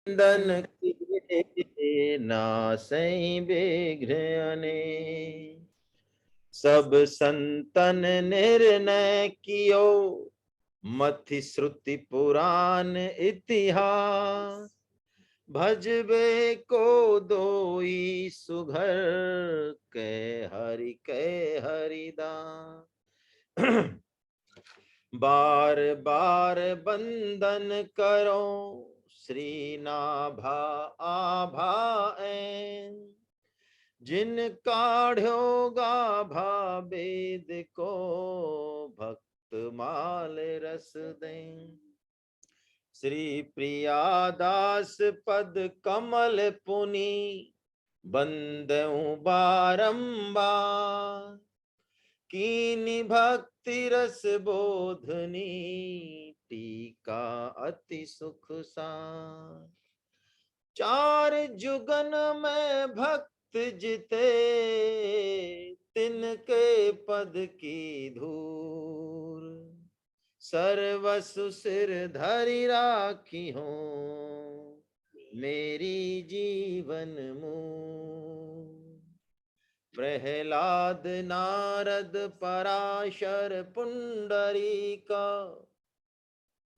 दन किए नासै बेघ्रने, सब संतन निर्णय कियो, मथि श्रुति पुराण इतिहास। भजबे को दोई सुघर, कै हरिदास। बार बार बंदन करो, श्री नाभा आभा ऐन। जिन काढ़ो गाभा वेद को, भक्त माल रस दें। श्री प्रियादास पद कमल पुनि, बंदऊं बारंबार। कीनी भक्ति रस बोधनी, टीका अति सुख सार। चार जुगन में भक्त जिते, तिनके पद की धूर। सर्वसु सिर धरि राखी हो, मेरी जीवन मूल। प्रहलाद नारद पराशर पुंडरीका,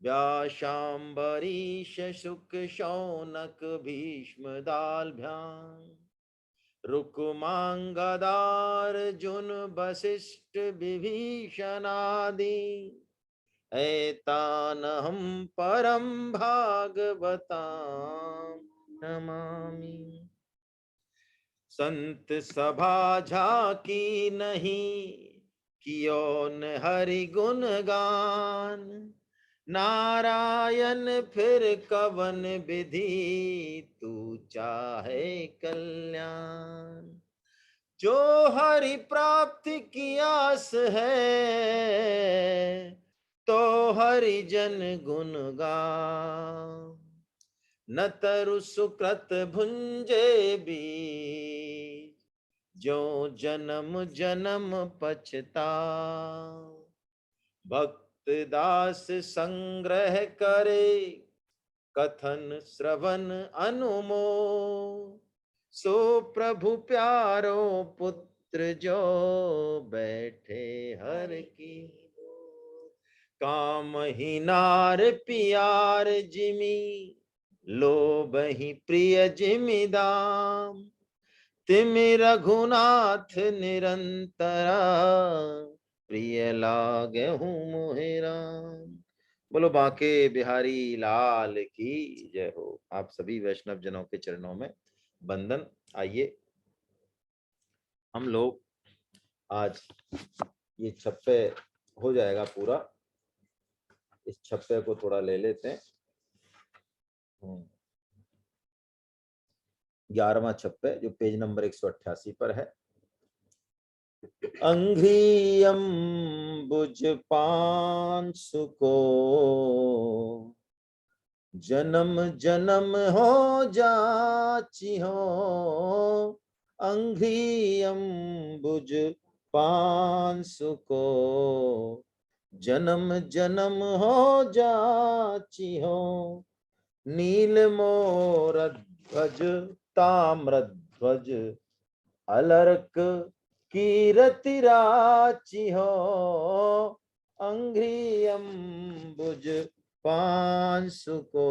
व्याशांबरीश शुक शौनक भीष्म दाल्भ्याम। रुक्मांगदार जुन वशिष्ठ विभीषण आदि, एतान हम परम भागवतां नमामि। संत सभा झाकी नहीं, कियो न हरि गुण गान। नारायण फिर कवन विधि, तू चाहे कल्याण। जो हरि प्राप्ति की आस है, तो हरि जन गुण गान। न तरु सुकृत भुंजे बीज, जो जन्म जन्म पछताओ। भक्त दास संग्रह करे, कथन श्रवण अनुमोद। सो प्रभु प्यारो पुत्र, जो बैठे हर की। काम ही नार पियार जिमी, लोभ ही प्रिय जिमि दाम। तिमि रघुनाथ निरंतरा, प्रिय लागे हूँ मोहि राम। बोलो बांके बिहारी लाल की जय हो। आप सभी वैष्णव जनों के चरणों में वंदन। आइए हम लोग आज ये छप्पे हो जाएगा पूरा, इस छप्पे को थोड़ा ले लेते हैं। 11वां छप्पे जो पेज नंबर 188 पर है। अंघ्रि अंबुज पांसु को, जन्म जन्म हो जाची हो। अंघ्रि अंबुज पांसु को, जन्म जन्म हो जाची हो। नील मोर ध्वज ताम्र ध्वज, अलर्क कीरति राची हो। अंघ्रि अंबुज पांसु को,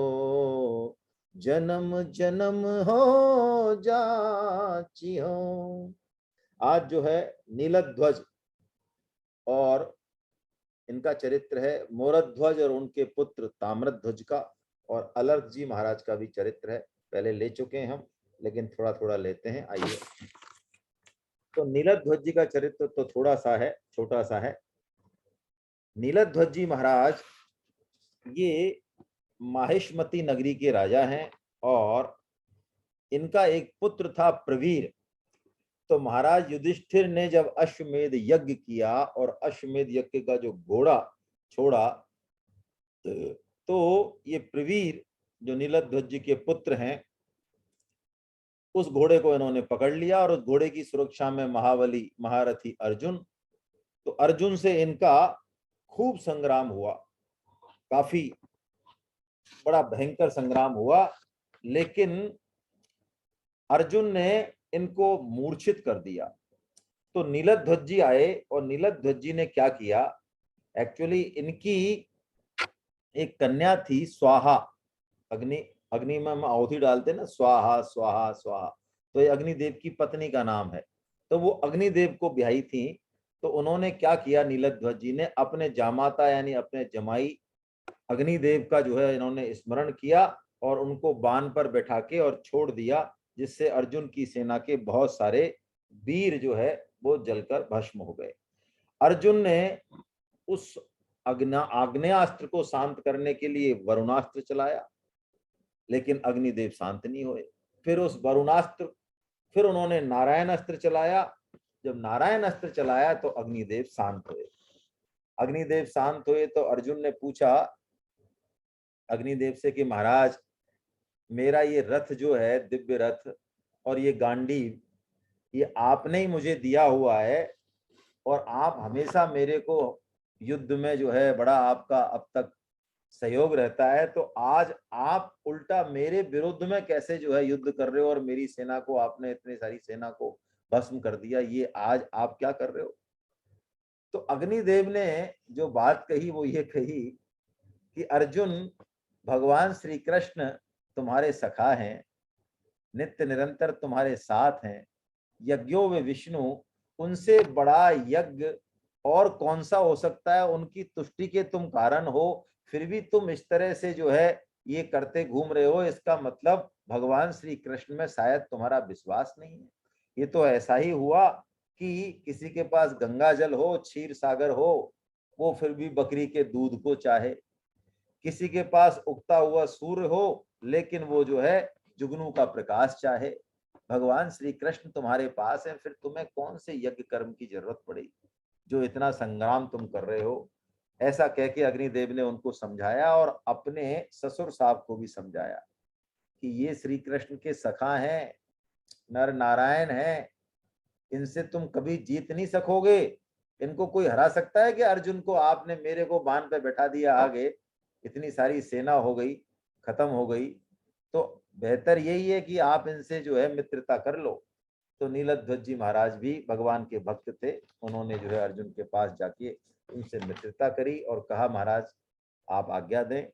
जन्म जन्म हो जाची हो। आज जो है नीलध्वज और इनका चरित्र है, मोरध्वज और उनके पुत्र ताम्रध्वज का, और अलर्क जी महाराज का भी चरित्र है। पहले ले चुके हैं हम, लेकिन थोड़ा थोड़ा लेते हैं। आइए, तो नीलध्वज जी का चरित्र तो थोड़ा सा है, छोटा सा है। नीलध्वज जी महाराज ये माहिष्मती नगरी के राजा हैं, और इनका एक पुत्र था प्रवीर। तो महाराज युधिष्ठिर ने जब अश्वमेध यज्ञ किया और अश्वमेध यज्ञ का जो घोड़ा छोड़ा, तो ये प्रवीर जो नीलध्वज जी के पुत्र हैं, उस घोड़े को इन्होंने पकड़ लिया, और उस घोड़े की सुरक्षा में महाबली महारथी अर्जुन। तो अर्जुन से इनका खूब संग्राम हुआ, काफी बड़ा भयंकर संग्राम हुआ। लेकिन अर्जुन ने इनको मूर्छित कर दिया। तो नीलध्वज जी आए और नीलध्वज जी ने क्या किया, एक्चुअली इनकी एक कन्या थी स्वाहा, अग्नि, अग्नि में हम आहुति डालते ना, स्वाहा स्वाहा स्वाहा, तो ये अग्निदेव की पत्नी का नाम है। तो वो अग्निदेव को ब्याही थी। तो उन्होंने क्या किया, नीलध्वज जी ने अपने जामाता यानी अपने जमाई अग्निदेव का जो है इन्होंने स्मरण किया और उनको बाण पर बैठा के और छोड़ दिया, जिससे अर्जुन की सेना के बहुत सारे वीर जो है वो जलकर भस्म हो गए। अर्जुन ने उस आग्नेयास्त्र को शांत करने के लिए वरुणास्त्र चलाया, लेकिन अग्निदेव शांत नहीं हुए। फिर उस वरुणास्त्र, फिर उन्होंने नारायण अस्त्र चलाया। जब नारायण अस्त्र चलाया तो अग्निदेव शांत हुए। अग्निदेव शांत हुए तो अर्जुन ने पूछा अग्निदेव से कि महाराज, मेरा ये रथ जो है दिव्य रथ और ये गांडीव, ये आपने ही मुझे दिया हुआ है और आप हमेशा मेरे को युद्ध में जो है बड़ा आपका अब तक सहयोग रहता है, तो आज आप उल्टा मेरे विरुद्ध में कैसे जो है युद्ध कर रहे हो और मेरी सेना को आपने, इतनी सारी सेना को भस्म कर दिया, ये आज आप क्या कर रहे हो। तो अग्निदेव ने जो बात कही वो ये कही कि अर्जुन, भगवान श्री कृष्ण तुम्हारे सखा हैं, नित्य निरंतर तुम्हारे साथ हैं, यज्ञों में विष्णु, उनसे बड़ा यज्ञ और कौन सा हो सकता है, उनकी तुष्टि के तुम कारण हो, फिर भी तुम इस तरह से जो है ये करते घूम रहे हो, इसका मतलब भगवान श्री कृष्ण में शायद तुम्हारा विश्वास नहीं है। ये तो ऐसा ही हुआ कि किसी के पास गंगा जल हो, क्षीर सागर हो, वो फिर भी बकरी के दूध को चाहे, किसी के पास उगता हुआ सूर्य हो लेकिन वो जो है जुगनू का प्रकाश चाहे। भगवान श्री कृष्ण तुम्हारे पास है, फिर तुम्हें कौन से यज्ञ कर्म की जरूरत पड़ेगी, जो इतना संग्राम तुम कर रहे हो। ऐसा कह के अग्निदेव ने उनको समझाया और अपने ससुर साहब को भी समझाया कि ये श्री कृष्ण के सखा हैं, नर नारायण हैं, इनसे तुम कभी जीत नहीं सकोगे। इनको कोई हरा सकता है कि अर्जुन को आपने मेरे को बाण पे बैठा दिया, आगे इतनी सारी सेना हो गई, खत्म हो गई, तो बेहतर यही है कि आप इनसे जो है मित्रता कर लो। तो नीलध्वज जी महाराज भी भगवान के भक्त थे, उन्होंने जो है अर्जुन के पास जाके उनसे मित्रता करी और कहा महाराज आप आज्ञा दें,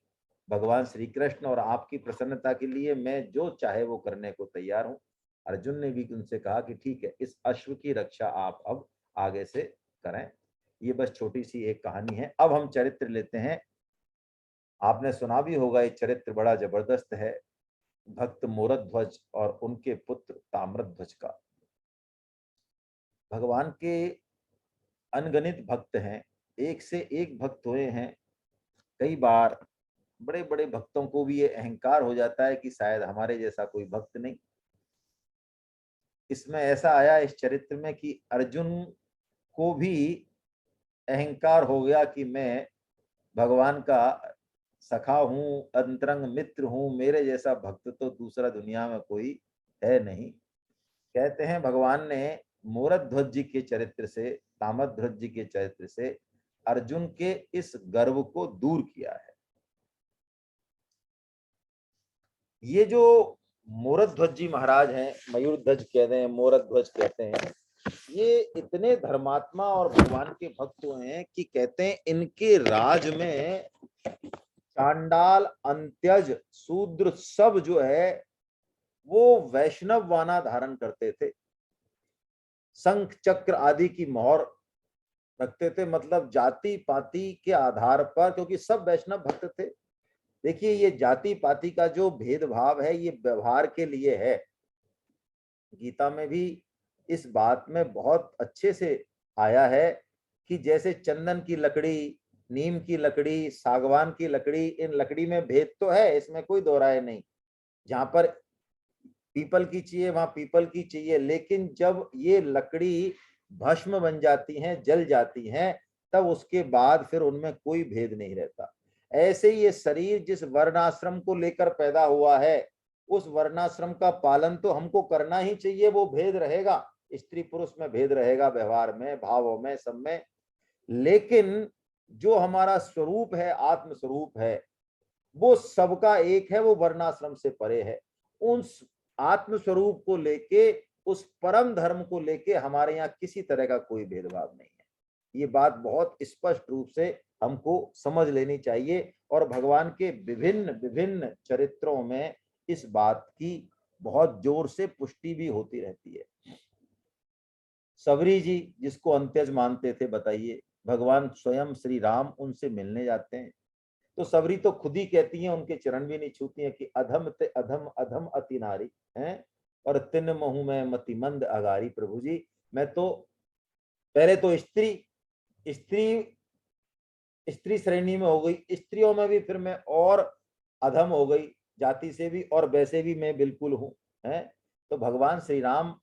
भगवान श्री कृष्ण और आपकी प्रसन्नता के लिए मैं जो चाहे वो करने को तैयार हूँ। अर्जुन ने भी उनसे कहा कि ठीक है, इस अश्व की रक्षा आप अब आगे से करें। ये बस छोटी सी एक कहानी है। अब हम चरित्र लेते हैं। आपने सुना भी होगा, ये चरित्र बड़ा जबरदस्त है, भक्त मोरध्वज और उनके पुत्र ताम्रध्वज का। भगवान के अनगणित भक्त हैं, एक से एक भक्त हुए हैं। कई बार बड़े बड़े भक्तों को भी ये अहंकार हो जाता है कि शायद हमारे जैसा कोई भक्त नहीं। इसमें ऐसा आया इस चरित्र में कि अर्जुन को भी अहंकार हो गया कि मैं भगवान का सखा हूं, अंतरंग मित्र हूं, मेरे जैसा भक्त तो दूसरा दुनिया में कोई है नहीं। कहते हैं भगवान ने मोरध्वज जी के चरित्र से, ताम्रध्वज जी के चरित्र से अर्जुन के इस गर्व को दूर किया है। ये जो मोरध्वज जी महाराज हैं, मयूरध्वज कहते हैं, मोरध्वज कहते हैं, ये इतने धर्मात्मा और भगवान के भक्त हुए हैं कि कहते हैं इनके राज में चांडाल, अंत्यज, शूद्र सब जो है वो वैष्णव वाना धारण करते थे, शंख चक्र आदि की मोहर रखते थे, मतलब जाति पाति के आधार पर, क्योंकि सब वैष्णव भक्त थे। देखिए ये जाति पाति का जो भेदभाव है ये व्यवहार के लिए है। गीता में भी इस बात में बहुत अच्छे से आया है कि जैसे चंदन की लकड़ी, नीम की लकड़ी, सागवान की लकड़ी, इन लकड़ी में भेद तो है, इसमें कोई दो राय नहीं। जहां पर पीपल की चाहिए वहां पीपल की चाहिए, लेकिन जब ये लकड़ी भस्म बन जाती हैं, जल जाती हैं, तब उसके बाद फिर उनमें कोई भेद नहीं रहता। ऐसे ही ये शरीर जिस वर्णाश्रम को लेकर पैदा हुआ है, उस वर्णाश्रम का पालन तो हमको करना ही चाहिए। वो भेद रहेगा, स्त्री पुरुष में भेद रहेगा, व्यवहार में, भावों में, सब में, लेकिन जो हमारा स्वरूप है, आत्म स्वरूप है, वो सबका एक है, वो वर्णाश्रम से परे है। उस आत्म स्वरूप को लेके, उस परम धर्म को लेके हमारे यहाँ किसी तरह का कोई भेदभाव नहीं है। ये बात बहुत स्पष्ट रूप से हमको समझ लेनी चाहिए और भगवान के विभिन्न विभिन्न चरित्रों में इस बात की बहुत जोर से पुष्टि भी होती रहती है। सबरी जी जिसको अंत्यज मानते थे, बताइए, भगवान स्वयं श्री राम उनसे मिलने जाते हैं तो सबरी तो खुद ही कहती हैं, उनके चरण भी नहीं छूती हैं कि अधम ते अधम अधम अति नारी हैं और तिन महू में मति मंद अगारी। प्रभु जी, मैं तो पहले तो स्त्री स्त्री स्त्री श्रेणी में हो गई, स्त्रियों में भी फिर मैं और अधम हो गई, जाति से भी, और वैसे भी मैं बिल्कुल हूं, है। तो भगवान श्री राम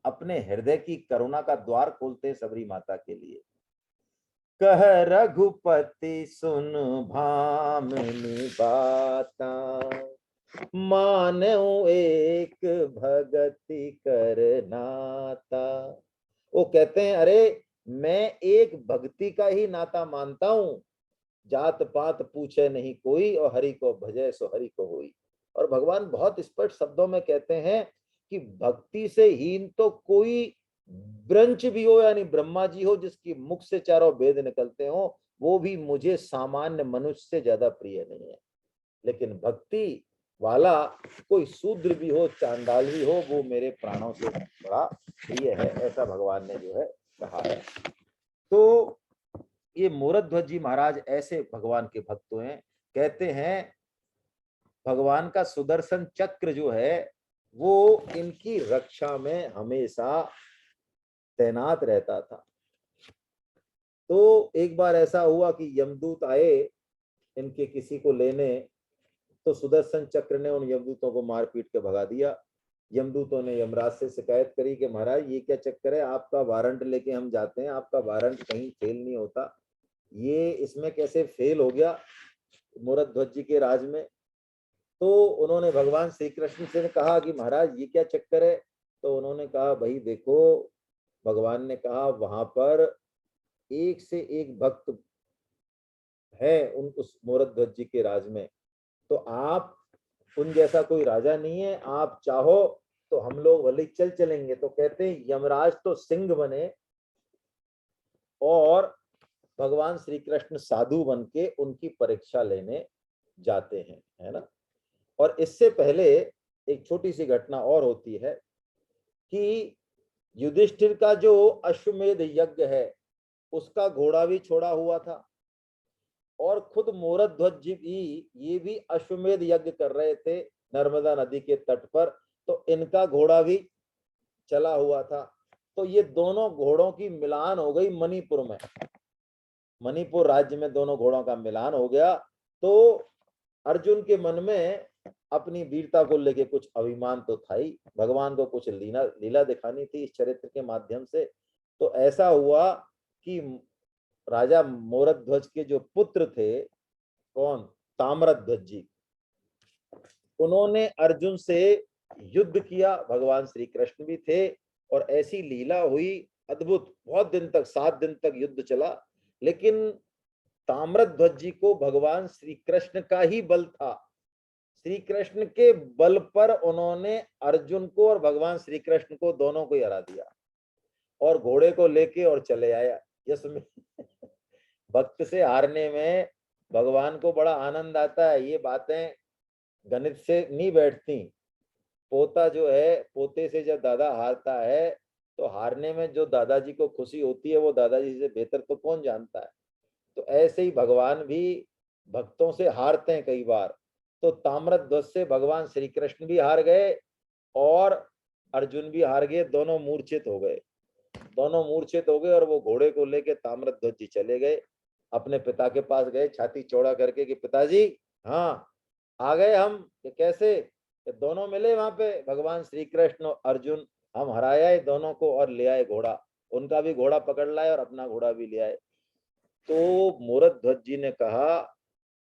अपने हृदय की करुणा का द्वार खोलते हैं सबरी माता के लिए। कह रघुपति सुन भामिनी बाता, मानो एक भगति कर नाता। वो कहते हैं, अरे मैं एक भक्ति का ही नाता मानता हूं, जात पात पूछे नहीं कोई, और हरि को भजे सो हरि को होई। और भगवान बहुत स्पष्ट शब्दों में कहते हैं कि भक्ति से हीन तो कोई ब्रंच भी हो, यानी ब्रह्मा जी हो जिसकी मुख से चारों वेद निकलते हो, वो भी मुझे सामान्य मनुष्य से ज्यादा प्रिय नहीं है। लेकिन भक्ति वाला कोई शूद्र भी हो, चांडाल भी हो, वो मेरे प्राणों से बड़ा प्रिय है, ऐसा भगवान ने जो है कहा है। तो ये मोरध्वज जी महाराज ऐसे भगवान के भक्त हैं। कहते हैं भगवान का सुदर्शन चक्र जो है वो इनकी रक्षा में हमेशा तैनात रहता था। तो एक बार ऐसा हुआ कि यमदूत आए इनके किसी को लेने, तो सुदर्शन चक्र ने उन यमदूतों को मार पीट के भगा दिया। यमदूतों ने यमराज से शिकायत करी कि महाराज ये क्या चक्कर है, आपका वारंट लेके हम जाते हैं, आपका वारंट कहीं फेल नहीं होता, ये इसमें कैसे फेल हो गया मोरध्वज जी के राज में। तो उन्होंने भगवान श्री कृष्ण से कहा कि महाराज ये क्या चक्कर है। तो उन्होंने कहा भाई देखो, भगवान ने कहा वहां पर एक से एक भक्त है उस मोरध्वज जी के राज में, तो आप उन जैसा कोई राजा नहीं है, आप चाहो तो हम लोग भले चल चलेंगे। तो कहते हैं यमराज तो सिंह बने और भगवान श्री कृष्ण साधु बन के उनकी परीक्षा लेने जाते हैं, है ना। और इससे पहले एक छोटी सी घटना और होती है कि युधिष्ठिर का जो अश्वमेध यज्ञ है उसका घोड़ा भी छोड़ा हुआ था, और खुद मोरध्वज जी भी ये भी अश्वमेध यज्ञ कर रहे थे नर्मदा नदी के तट पर, तो इनका घोड़ा भी चला हुआ था। तो ये दोनों घोड़ों की मिलान हो गई मणिपुर में, मणिपुर राज्य में दोनों घोड़ों का मिलान हो गया। तो अर्जुन के मन में अपनी वीरता को लेके कुछ अभिमान तो था ही, भगवान को कुछ लीला दिखानी थी इस चरित्र के माध्यम से। तो ऐसा हुआ कि राजा मोरध्वज के जो पुत्र थे, कौन, ताम्रध्वज जी, उन्होंने अर्जुन से युद्ध किया, भगवान श्री कृष्ण भी थे, और ऐसी लीला हुई अद्भुत, बहुत दिन तक 7 दिन तक युद्ध चला। लेकिन ताम्रध्वज जी को भगवान श्री कृष्ण का ही बल था, श्री कृष्ण के बल पर उन्होंने अर्जुन को और भगवान श्री कृष्ण को दोनों को हरा दिया, और घोड़े को लेके और चले आया यश में। भक्त से हारने में भगवान को बड़ा आनंद आता है, ये बातें गणित से नहीं बैठती। पोता जो है, पोते से जब दादा हारता है तो हारने में जो दादाजी को खुशी होती है वो दादाजी से बेहतर तो कौन जानता है। तो ऐसे ही भगवान भी भक्तों से हारते हैं कई बार। तो ताम्रध्वज से भगवान श्री कृष्ण भी हार गए और अर्जुन भी हार गए, दोनों मूर्छित हो गए, दोनों मूर्छित हो गए। और वो घोड़े को लेके ताम्रध्वज जी चले गए, अपने पिता के पास गए छाती चौड़ा करके कि पिताजी, हाँ आ गए हम। कि कैसे? कि दोनों मिले वहां पे, भगवान श्री कृष्ण और अर्जुन, हम हराया है दोनों को और ले आए घोड़ा, उनका भी घोड़ा पकड़ लाए और अपना घोड़ा भी ले आए। तो मोरध्वज जी ने कहा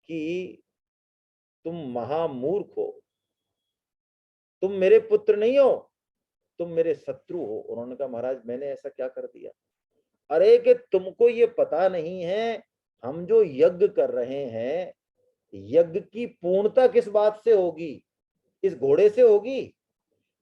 कि तुम महामूर्ख हो, तुम मेरे पुत्र नहीं हो, तुम मेरे शत्रु हो। उन्होंने कहा महाराज मैंने ऐसा क्या कर दिया? अरे कि तुमको ये पता नहीं है हम जो यज्ञ कर रहे हैं, यज्ञ की पूर्णता किस बात से होगी? इस घोड़े से होगी?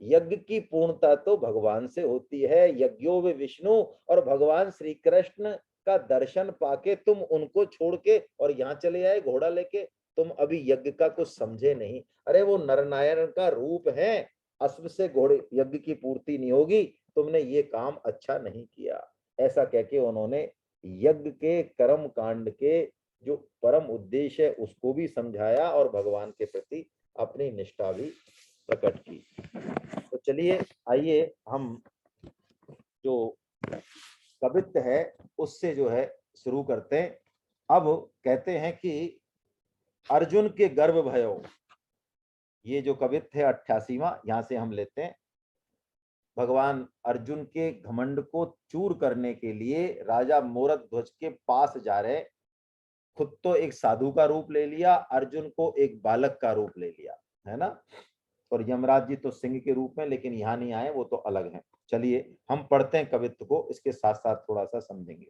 यज्ञ की पूर्णता तो भगवान से होती है। यज्ञो वे विष्णु, और भगवान श्री कृष्ण का दर्शन पाके तुम उनको छोड़ के और यहाँ चले आए घोड़ा लेके। तुम अभी यज्ञ का कुछ समझे नहीं। अरे वो नरनारायण का रूप है, अश्व से घोड़े यज्ञ की पूर्ति नहीं होगी, तुमने ये काम अच्छा नहीं किया। ऐसा कह के उन्होंने यज्ञ के कर्म कांड के जो परम उद्देश्य है उसको भी समझाया और भगवान के प्रति अपनी निष्ठा भी प्रकट की। तो चलिए आइए हम जो कवित्त है उससे जो है शुरू करते हैं। अब कहते हैं कि अर्जुन के गर्भ भयो, ये जो कवित्त है 88वां, यहां से हम लेते हैं। भगवान अर्जुन के घमंड को चूर करने के लिए राजा मोरद ध्वज के पास जा रहे। खुद तो एक साधु का रूप ले लिया, अर्जुन को एक बालक का रूप ले लिया, है ना। और यमराज जी तो सिंह के रूप में, लेकिन यहाँ नहीं आए, वो तो अलग हैं। चलिए हम पढ़ते हैं कवित्व को, इसके साथ साथ थोड़ा सा समझेंगे।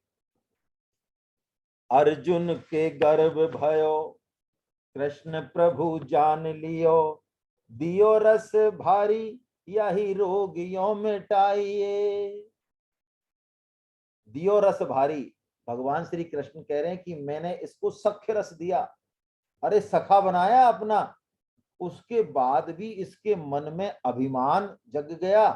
अर्जुन के गर्भ भयो, कृष्ण प्रभु जान लियो, दियो रस भारी, यही रोग यो मिटाइए। दियो रस भारी, भगवान श्री कृष्ण कह रहे हैं कि मैंने इसको सख्य रस दिया, अरे सखा बनाया अपना, उसके बाद भी इसके मन में अभिमान जग गया।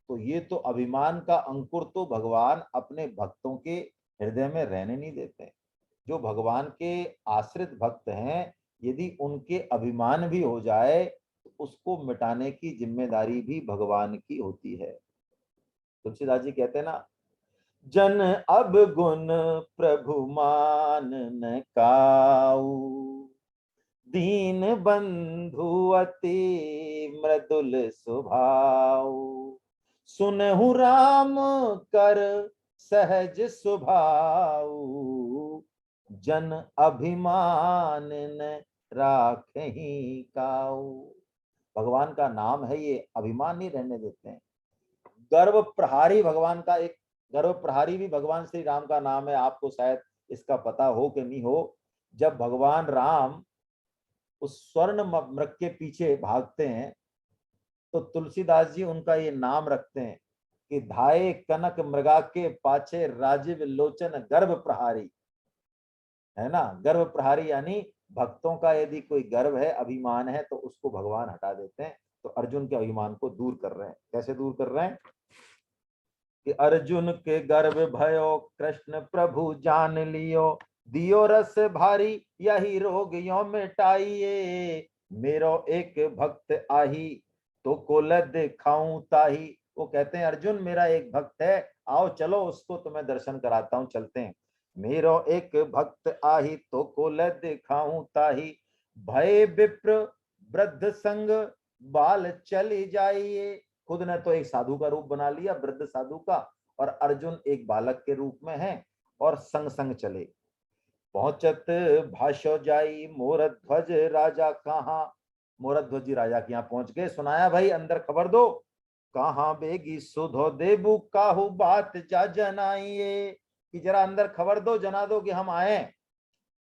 तो ये तो अभिमान का अंकुर तो भगवान अपने भक्तों के हृदय में रहने नहीं देते। जो भगवान के आश्रित भक्त हैं, यदि उनके अभिमान भी हो जाए तो उसको मिटाने की जिम्मेदारी भी भगवान की होती है। तुलसीदास जी कहते हैं ना, जन अब गुण प्रभु मान न काऊ, दीन बंधु अति मृदुल स्वभाव, सुनहु राम कर सहज स्वभाव, जन अभिमान न राखहि काऊ। भगवान का नाम है ये, अभिमान नहीं रहने देते हैं। गर्व प्रहारी भगवान का एक, गर्व प्रहारी भी भगवान श्री राम का नाम है। आपको शायद इसका पता हो कि नहीं हो। जब भगवान राम उस स्वर्ण मृग के पीछे भागते हैं तो तुलसीदास जी उनका ये नाम रखते हैं कि धाये कनक मृगा के पाछे राजीव लोचन गर्भ प्रहारी, है ना। गर्भ प्रहारी यानी भक्तों का यदि कोई गर्व है, अभिमान है, तो उसको भगवान हटा देते हैं। तो अर्जुन के अभिमान को दूर कर रहे हैं। कैसे दूर कर रहे हैं कि अर्जुन के गर्भ भयो, कृष्ण प्रभु जान लियो, दियो रस भारी, यही रोग यो मिटाइए, मेरो एक भक्त आही, तो कोलद खाऊं ताही। वो कहते हैं अर्जुन मेरा एक भक्त है, आओ चलो उसको तुम्हें दर्शन कराता हूं, चलते हैं। मेरो एक भक्त आही, तो कोलद खाऊं ताही, भय विप्र वृद्ध संग, बाल चली जाइए। खुद ने तो एक साधु का रूप बना लिया, वृद्ध साधु का, और अर्जुन एक बालक के रूप में है और संग संग चले। पहुंचत भाषो जाई, मोरध्वज राजा कहाँ। मोरध्वज जी राजा के यहाँ पहुंच गए, सुनाया भाई अंदर खबर दो, कहाँ बेगी सुधो देबू काहू बात जा जनाइए, कि जरा अंदर खबर दो, जना दो कि हम आए,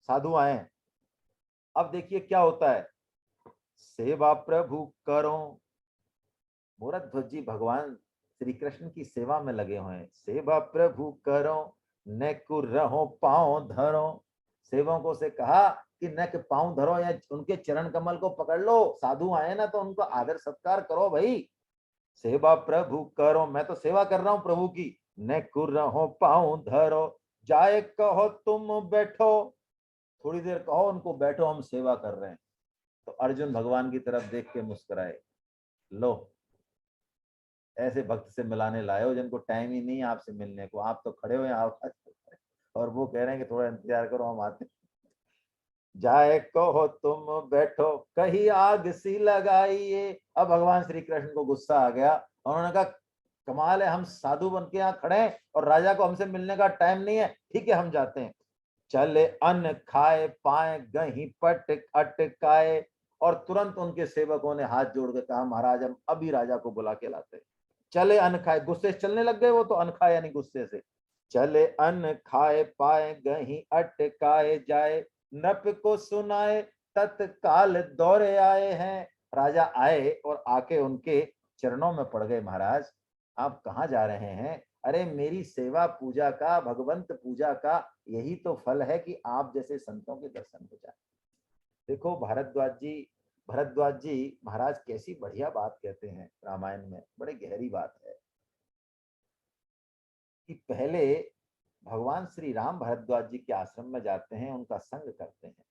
साधु आए। अब देखिए क्या होता है, सेवा प्रभु करो। मोरध्वज जी भगवान श्री कृष्ण की सेवा में लगे हुए हैं। सेवा प्रभु करो, न रहो पांव धरो। सेवकों से कहा कि न के पांव धरो या उनके चरण कमल को पकड़ लो, साधु आए ना तो उनको आदर सत्कार करो भाई। सेवा प्रभु करो, मैं तो सेवा कर रहा हूं प्रभु की। न रहो पांव धरो, जाए कहो तुम बैठो, थोड़ी देर कहो उनको बैठो, हम सेवा कर रहे हैं। तो अर्जुन भगवान की तरफ देख के मुस्कुराए, लो ऐसे भक्त से मिलाने लाए हो जिनको टाइम ही नहीं है आपसे मिलने को, आप तो खड़े हो आप, और वो कह रहे हैं कि थोड़ा इंतजार करो हम आते। जाए कहो तुम बैठो, कहीं आग सी लगाइए। अब भगवान श्री कृष्ण को गुस्सा आ गया, उन्होंने कहा कमाल है, हम साधु बन के यहाँ खड़े हैं और राजा को हमसे मिलने का टाइम नहीं है, ठीक है हम जाते हैं। चले अन्न खाए पाए गही पट अटकाए, और तुरंत उनके सेवकों ने हाथ जोड़ के कहा महाराज हम अभी राजा को बुला के लाते। चले अन्न खाए, गुस्से से चलने लग गए वो तो, अन्न खाए यानी गुस्से से। चले अन्न खाए पाए गही अटकाए जाए, नृप को सुनाए तत्काल दौड़े आए हैं। राजा आए और आके उनके चरणों में पड़ गए, महाराज आप कहाँ जा रहे हैं? अरे मेरी सेवा पूजा का, भगवंत पूजा का यही तो फल है कि आप जैसे संतों के दर्शन हो जाए। देखो भरद्वाज जी महाराज कैसी बढ़िया बात कहते हैं रामायण में, बड़े गहरी बात है कि पहले भगवान श्री राम भरद्वाज जी के आश्रम में जाते हैं, उनका संग करते हैं।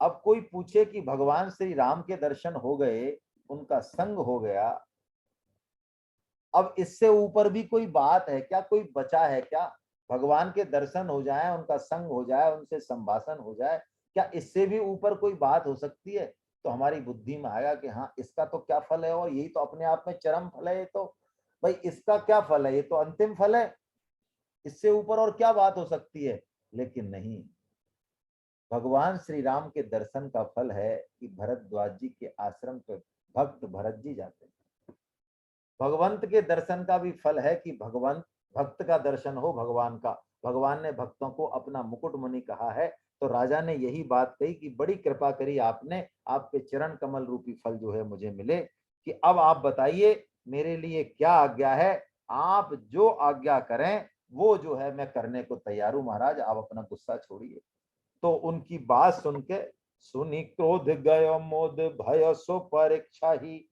अब कोई पूछे कि भगवान श्री राम के दर्शन हो गए, उनका संग हो गया, अब इससे ऊपर भी कोई बात है क्या? कोई बचा है क्या? भगवान के दर्शन हो जाए, उनका संग हो जाए, उनसे संभाषण हो जाए, क्या इससे भी ऊपर कोई बात हो सकती है? तो हमारी बुद्धि में आया कि हाँ इसका तो क्या फल है, और यही तो अपने आप में चरम फल है। ये तो भाई इसका क्या फल है? ये तो अंतिम फल है, इससे ऊपर और क्या बात हो सकती है? लेकिन नहीं, भगवान श्री राम के दर्शन का फल है कि भरद्वाज जी के आश्रम पे भक्त भरत जी जाते हैं। भगवंत के दर्शन का भी फल है कि भगवंत भक्त का दर्शन हो भगवान का। भगवान ने भक्तों को अपना मुकुटमणि कहा है, तो राजा ने यही बात कही कि बड़ी कृपा करी आपने, आपके चरण कमल रूपी फल जो है मुझे मिले, कि अब आप बताइए मेरे लिए क्या आज्ञा है? आप जो आज्ञा करें वो जो है मैं करने को तैयार हूं महाराज, आप अपना गुस्सा छोड़िए। तो उनकी बात सुन के, सुनी क्रोध गयो मोद भय सो परीक्षा ही,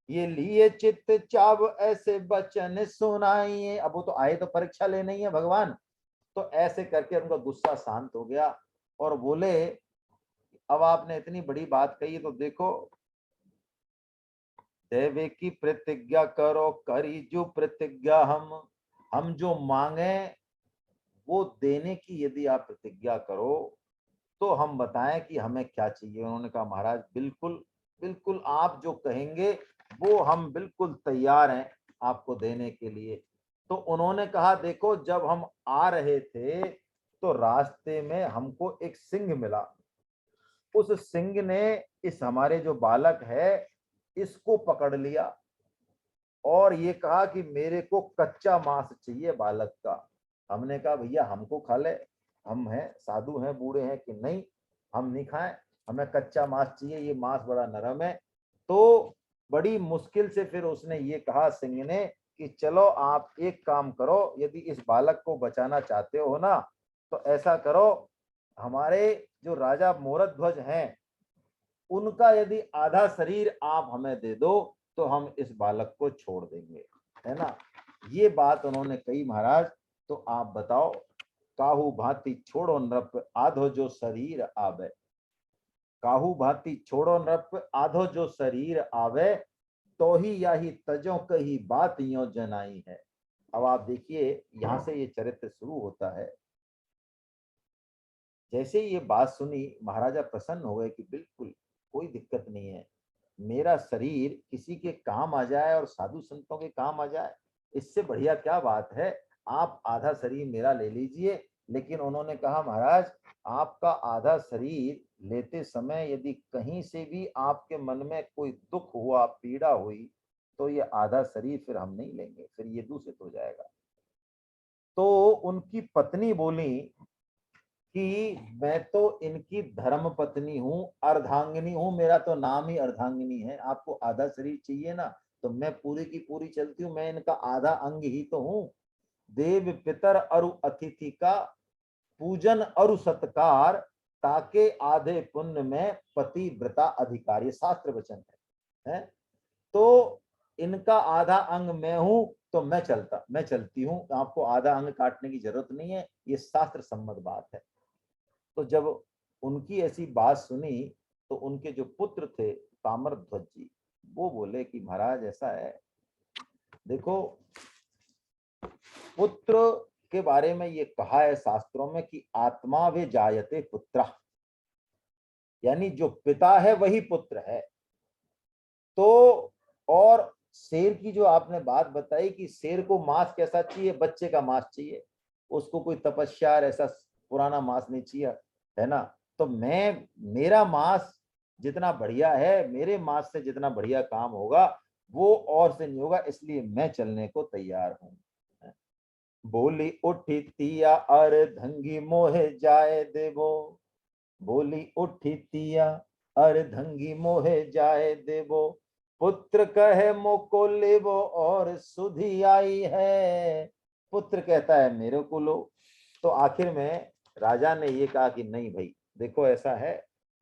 ये लिए चित्त चाव ऐसे बचन सुनाइए। अब वो तो आए तो परीक्षा लेने ही है भगवान, तो ऐसे करके उनका गुस्सा शांत हो गया और बोले अब आपने इतनी बड़ी बात कही तो देखो, देवे की प्रतिज्ञा करो, करी जो प्रतिज्ञा हम जो मांगे वो देने की यदि आप प्रतिज्ञा करो तो हम बताएं कि हमें क्या चाहिए। उन्होंने कहा महाराज बिल्कुल बिल्कुल आप जो कहेंगे वो हम बिल्कुल तैयार हैं आपको देने के लिए। तो उन्होंने कहा देखो जब हम आ रहे थे तो रास्ते में हमको एक सिंह मिला, उस सिंह ने इस हमारे जो बालक है इसको पकड़ लिया और ये कहा कि मेरे को कच्चा मांस चाहिए बालक का। हमने कहा भैया हमको खा ले, हम हैं साधु हैं बूढ़े हैं कि नहीं, हम नहीं खाएं, हमें कच्चा मांस चाहिए, ये मांस बड़ा नरम है। तो बड़ी मुश्किल से फिर उसने ये कहा सिंह ने कि चलो आप एक काम करो, यदि इस बालक को बचाना चाहते हो ना तो ऐसा करो, हमारे जो राजा मोरध्वज हैं उनका यदि आधा शरीर आप हमें दे दो तो हम इस बालक को छोड़ देंगे, है ना। ये बात उन्होंने कही महाराज। तो आप बताओ, काहू भांति छोड़ो नृप आधो जो शरीर आवे, काहू भांति छोड़ो नृप आधो जो शरीर आवे, तो ही याही तजो कही बात यो जनाई है। अब आप देखिए यहां से ये चरित्र शुरू होता है। जैसे ये बात सुनी महाराजा प्रसन्न हो गए कि बिल्कुल कोई दिक्कत नहीं है, मेरा शरीर किसी के काम आ जाए और साधु संतों के काम आ जाए, इससे बढ़िया क्या बात है, आप आधा शरीर मेरा ले लीजिए। लेकिन उन्होंने कहा महाराज आपका आधा शरीर लेते समय यदि कहीं से भी आपके मन में कोई दुख हुआ, पीड़ा हुई, तो ये आधा शरीर फिर हम नहीं लेंगे, फिर ये दूषित हो जाएगा। तो उनकी पत्नी बोली कि मैं तो इनकी धर्म पत्नी हूँ, अर्धांगिनी हूँ, मेरा तो नाम ही अर्धांगिनी है, आपको आधा शरीर चाहिए ना तो मैं पूरी की पूरी चलती हूँ, मैं इनका आधा अंग ही तो हूँ। देव पितर अरु अतिथि का पूजन अरु सत्कार, ताके आधे पुण्य में पति व्रता अधिकारी, शास्त्र वचन है? तो इनका आधा अंग मैं हूं तो मैं चलती हूँ, आपको आधा अंग काटने की जरूरत नहीं है, ये शास्त्र सम्मत बात है। तो जब उनकी ऐसी बात सुनी तो उनके जो पुत्र थे ताम्रध्वज जी, वो बोले कि महाराज ऐसा है, देखो पुत्र के बारे में ये कहा है शास्त्रों में कि आत्मा वे जायते पुत्र, यानी जो पिता है वही पुत्र है। तो और शेर की जो आपने बात बताई कि शेर को मांस कैसा चाहिए, बच्चे का मांस चाहिए, उसको कोई तपस्या ऐसा पुराना मांस नहीं चाहिए, है ना। तो मैं, मेरा मांस जितना बढ़िया है, मेरे मांस से जितना बढ़िया काम होगा वो और से नहीं होगा, इसलिए मैं चलने को तैयार हूं। बोली उठी तिया अर्धंगी मोहे जाए देवो, बोली उठी तिया अर्धंगी मोहे जाए देवो, पुत्र कहे मोको लेवो और सुधी आई है। पुत्र कहता है मेरे को लो। तो आखिर में राजा ने ये कहा कि नहीं भाई, देखो ऐसा है,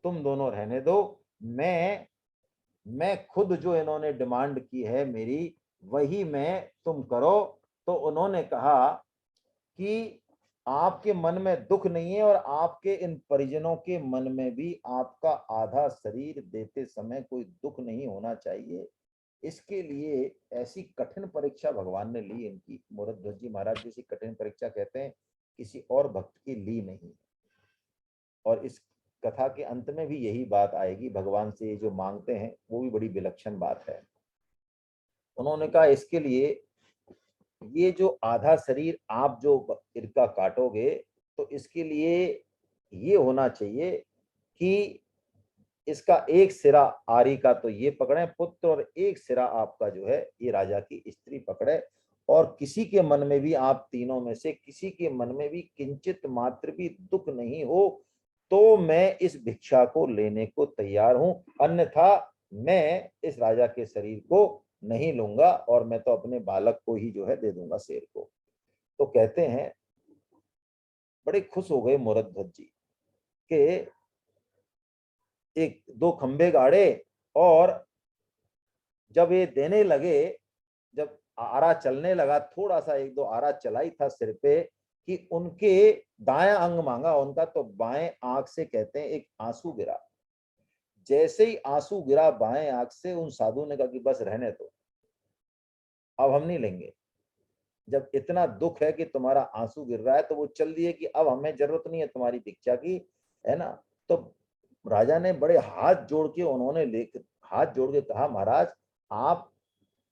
तुम दोनों रहने दो, मैं खुद जो इन्होंने डिमांड की है मेरी, वही मैं तुम करो। तो उन्होंने कहा कि आपके मन में दुख नहीं है और आपके इन परिजनों के मन में भी आपका आधा शरीर देते समय कोई दुख नहीं होना चाहिए। इसके लिए ऐसी कठिन परीक्षा भगवान ने ली इनकी। मोरध्वज जी महाराज जैसी कठिन परीक्षा कहते हैं किसी और भक्त की ली नहीं। और इस कथा के अंत में भी यही बात आएगी, भगवान से जो मांगते हैं वो भी बड़ी विलक्षण बात है। उन्होंने कहा इसके लिए ये जो आधा शरीर आप जो इनका काटोगे, तो इसके लिए ये होना चाहिए कि इसका एक सिरा आरी का तो ये पकड़े पुत्र, और एक सिरा आपका जो है ये राजा की स्त्री पकड़े, और किसी के मन में भी, आप तीनों में से किसी के मन में भी किंचित मात्र भी दुख नहीं हो, तो मैं इस भिक्षा को लेने को तैयार हूं, अन्यथा मैं इस राजा के शरीर को नहीं लूंगा, और मैं तो अपने बालक को ही जो है दे दूंगा शेर को। तो कहते हैं बड़े खुश हो गए मोरध्वज जी के एक दो खंबे गाड़े, और जब ये देने लगे, जब आरा चलने लगा, थोड़ा सा एक दो आरा चलाई था सिर पे, कि उनके दायां अंग मांगा उनका, तो बाएं आंख से कहते हैं एक आंसू गिरा। जैसे ही आंसू गिरा बाएं आंख से, उन साधु ने कहा कि बस रहने दो, अब हम नहीं लेंगे। जब इतना दुख है कि तुम्हारा आंसू गिर रहा है, तो वो चल दिए कि अब हमें जरूरत नहीं है तुम्हारी भिक्षा की, है ना। तो राजा ने बड़े हाथ जोड़ के, उन्होंने हाथ जोड़ के कहा महाराज आप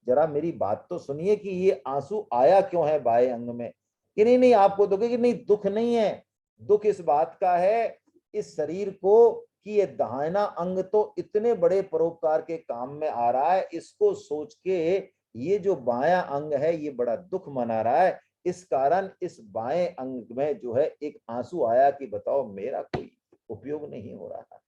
जरा मेरी बात तो सुनिए कि ये आंसू आया क्यों है बाएं अंग में। कि नहीं नहीं आपको दुख है, कि नहीं दुख नहीं है, दुख इस बात का है इस शरीर को कि ये दाहिना अंग तो इतने बड़े परोपकार के काम में आ रहा है, इसको सोच के ये जो बायां अंग है ये बड़ा दुख मना रहा है, इस कारण इस बाएं अंग में जो है एक आंसू आया कि बताओ मेरा कोई उपयोग नहीं हो रहा।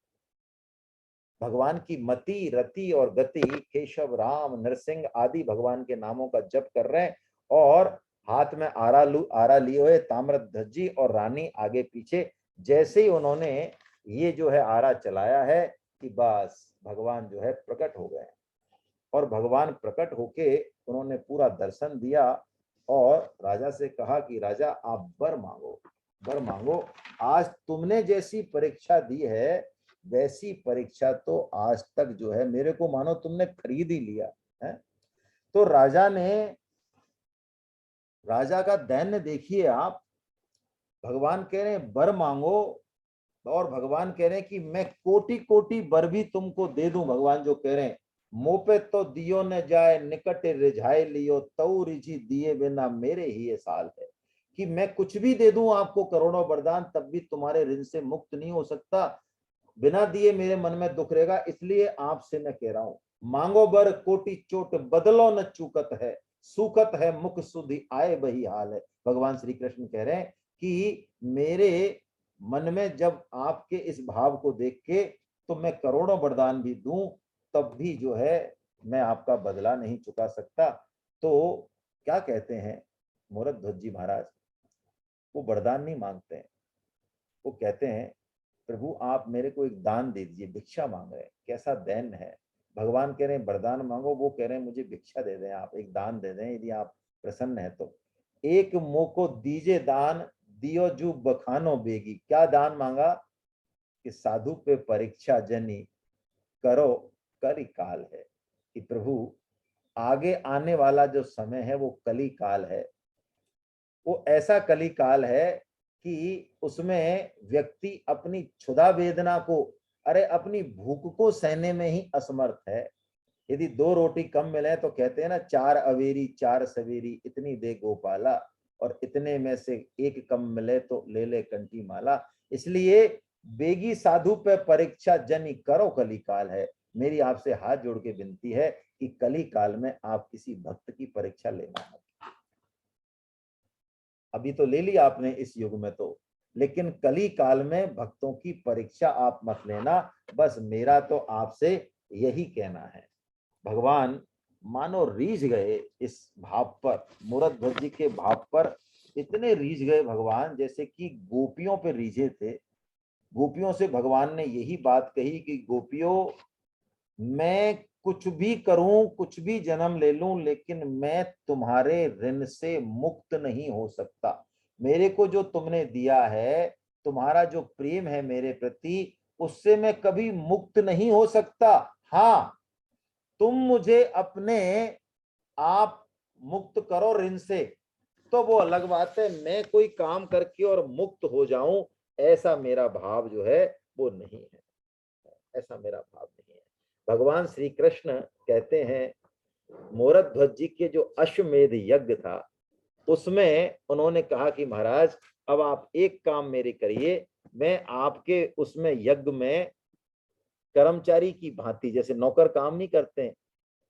भगवान की मति, रति और गति, केशव, राम, नरसिंह आदि भगवान के नामों का जप कर रहे हैं, और हाथ में आरा लिए हुए ताम्रध्वज जी और रानी आगे पीछे। जैसे ही उन्होंने ये जो है आरा चलाया है कि बस भगवान जो है प्रकट हो गए, और भगवान प्रकट होके उन्होंने पूरा दर्शन दिया, और राजा से कहा कि राजा आप वर मांगो, वर मांगो। आज तुमने जैसी परीक्षा दी है वैसी परीक्षा तो आज तक जो है मेरे को मानो तुमने खरीद ही लिया है। तो राजा का दैन्य देखिए आप, भगवान कह रहे हैं वर मांगो, और भगवान कह रहे हैं कि मैं कोटि कोटि वर भी तुमको दे दूं। भगवान जो कह रहे हैं मोपे तो दियो न जाए निकट रिझाए लियो, तऊ रिझी दिए बिना मेरे ही ये साल है। कि मैं कुछ भी दे दूं आपको करोड़ों वरदान, तब भी तुम्हारे ऋण से मुक्त नहीं हो सकता, बिना दिए मेरे मन में दुख रहेगा। इसलिए आपसे मैं कह रहा हूं मांगो बर कोटि चोट बदलो न चूकत है, सुखत है मुख सुधि आए वही हाल है। भगवान श्री कृष्ण कह रहे हैं कि मेरे मन में जब आपके इस भाव को देख के, तो मैं करोड़ों वरदान भी दूं, तब भी जो है मैं आपका बदला नहीं चुका सकता। तो क्या कहते हैं मोरध्वज जी महाराज, वो वरदान नहीं मांगते हैं, वो कहते हैं प्रभु आप मेरे को एक दान दे दीजिए, भिक्षा मांग रहे हैं, कैसा दैन है। भगवान कह रहे हैं वरदान मांगो, वो कह रहे हैं मुझे भिक्षा दे दें, आप एक दान दे दें यदि आप प्रसन्न है तो। एक मोको दीजे दान दियो जू बखानो बेगी। क्या दान मांगा कि साधु पे परीक्षा जनी करो कली काल है। कि प्रभु आगे आने वाला जो समय है वो कली काल है, वो ऐसा कली काल है कि उसमें व्यक्ति अपनी क्षुधा वेदना को, अरे अपनी भूख को सहने में ही असमर्थ है। यदि दो रोटी कम मिले तो कहते हैं ना चार अवेरी चार सवेरी इतनी दे गोपाला, और इतने में से एक कम मिले तो ले ले कंठी माला। इसलिए बेगी साधु पे परीक्षा जनी करो कली काल है। मेरी आपसे हाथ जोड़ के विनती है कि कली काल में आप किसी भक्त की परीक्षा लेना मत। अभी तो ले ली आपने इस युग में, तो लेकिन कली काल में भक्तों की परीक्षा आप मत लेना। बस मेरा तो आपसे यही कहना है। भगवान मानो रीझ गए इस भाव पर, मूरध्वज जी के भाव पर इतने रीझ गए भगवान, जैसे कि गोपियों पे रीझे थे। गोपियों से भगवान ने यही बात कही कि गोपियों, मैं कुछ भी करूं, कुछ भी जन्म ले लूं, लेकिन मैं तुम्हारे ऋण से मुक्त नहीं हो सकता। मेरे को जो तुमने दिया है, तुम्हारा जो प्रेम है मेरे प्रति, उससे मैं कभी मुक्त नहीं हो सकता। हाँ, तुम मुझे अपने आप मुक्त करो ऋण से, तो वो अलग बात है। मैं कोई काम करके और मुक्त हो जाऊं, ऐसा मेरा भाव जो है वो नहीं है। ऐसा मेरा भाव नहीं है। भगवान श्री कृष्ण कहते हैं, मोरध्वज जी के जो अश्वमेध यज्ञ था, उसमें उन्होंने कहा कि महाराज, अब आप एक काम मेरे करिए, मैं आपके उसमें यज्ञ में कर्मचारी की भांति, जैसे नौकर काम नहीं करते,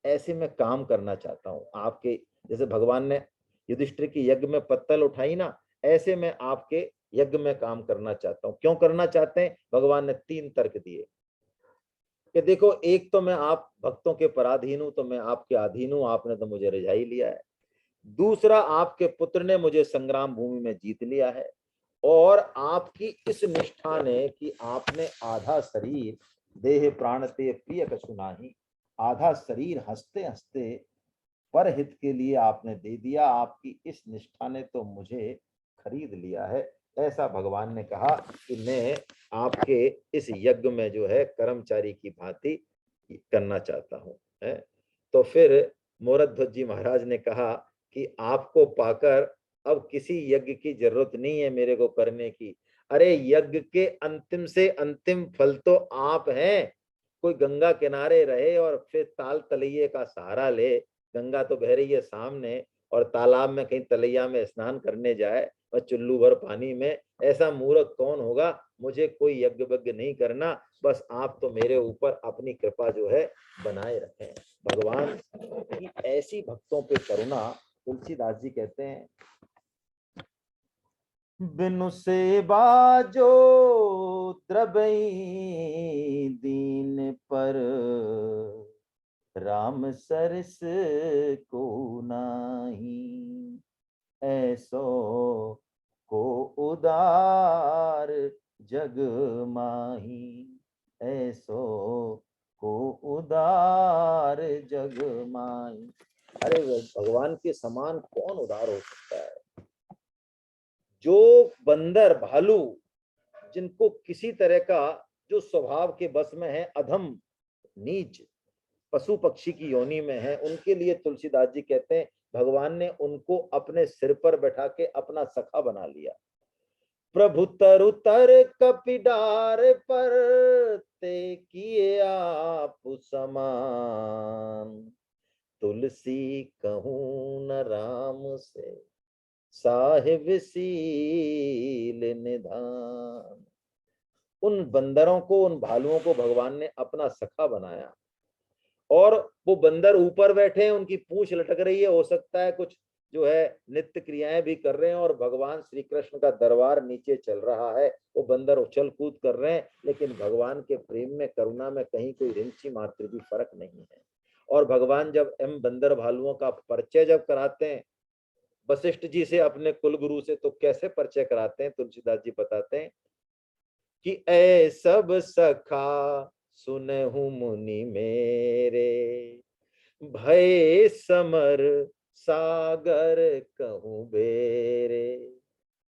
ऐसे मैं काम करना चाहता हूँ आपके। जैसे भगवान ने युधिष्ठिर की यज्ञ में पत्तल उठाई ना, ऐसे मैं आपके यज्ञ में काम करना चाहता हूँ। क्यों करना चाहते हैं? भगवान ने 3 तर्क दिए कि देखो, एक तो मैं आप भक्तों के पराधीन हूं, तो मैं आपके अधीन हूं, आपने तो मुझे रिझाई लिया है। दूसरा, आपके पुत्र ने मुझे संग्राम भूमि में जीत लिया है। और आपकी इस निष्ठा ने कि आपने आधा शरीर, देह प्राण ते प्रिय कछु नाही, आधा शरीर हंसते हंसते पर हित के लिए आपने दे दिया। आपकी इस निष्ठा ने तो मुझे खरीद लिया है। ऐसा भगवान ने कहा कि मैं आपके इस यज्ञ में जो है कर्मचारी की भांति करना चाहता हूँ, है। तो फिर मोरध्वज जी महाराज ने कहा कि आपको पाकर अब किसी यज्ञ की जरूरत नहीं है मेरे को करने की। अरे, यज्ञ के अंतिम से अंतिम फल तो आप हैं। कोई गंगा किनारे रहे और फिर ताल तलैये का सहारा ले, गंगा तो बह रही है सामने, और तालाब में कहीं तलैया में स्नान करने जाए और चुल्लू भर पानी में, ऐसा मूर्ख कौन होगा। मुझे कोई यज्ञ वज्ञ नहीं करना, बस आप तो मेरे ऊपर अपनी कृपा जो है बनाए रखें। भगवान की ऐसी भक्तों पे करुणा, तुलसीदास जी कहते हैं, बिनु सेवा जो द्रबई दीन पर, राम सरस को नाही, ऐसो को उदार जग माही, ऐसो को उदार जग माही। अरे, भगवान के समान कौन उदार हो सकता है। जो बंदर भालू, जिनको किसी तरह का, जो स्वभाव के बस में है, अधम नीच पशु पक्षी की योनि में है, उनके लिए तुलसीदास जी कहते हैं भगवान ने उनको अपने सिर पर बैठा के अपना सखा बना लिया। प्रभु तरु तर कपिडार पर, ते किए आप समान, तुलसी कहूं न राम से, साहिब सील निधान। उन बंदरों को, उन भालुओं को भगवान ने अपना सखा बनाया। और वो बंदर ऊपर बैठे हैं, उनकी पूंछ लटक रही है, हो सकता है कुछ जो है नित्य क्रियाएं भी कर रहे हैं, और भगवान श्री कृष्ण का दरबार नीचे चल रहा है, वो बंदर उछल कूद कर रहे हैं, लेकिन भगवान के प्रेम में, करुणा में कहीं कोई रिंची मात्र भी फर्क नहीं है। और भगवान जब एम बंदर भालुओं का परिचय जब कराते हैं वशिष्ठ जी से, अपने कुल गुरु से, तो कैसे परिचय कराते हैं, तुलसीदास जी बताते हैं कि ऐ सब सखा सुनहु मुनि मेरे, भय समर सागर कहूं बेरे।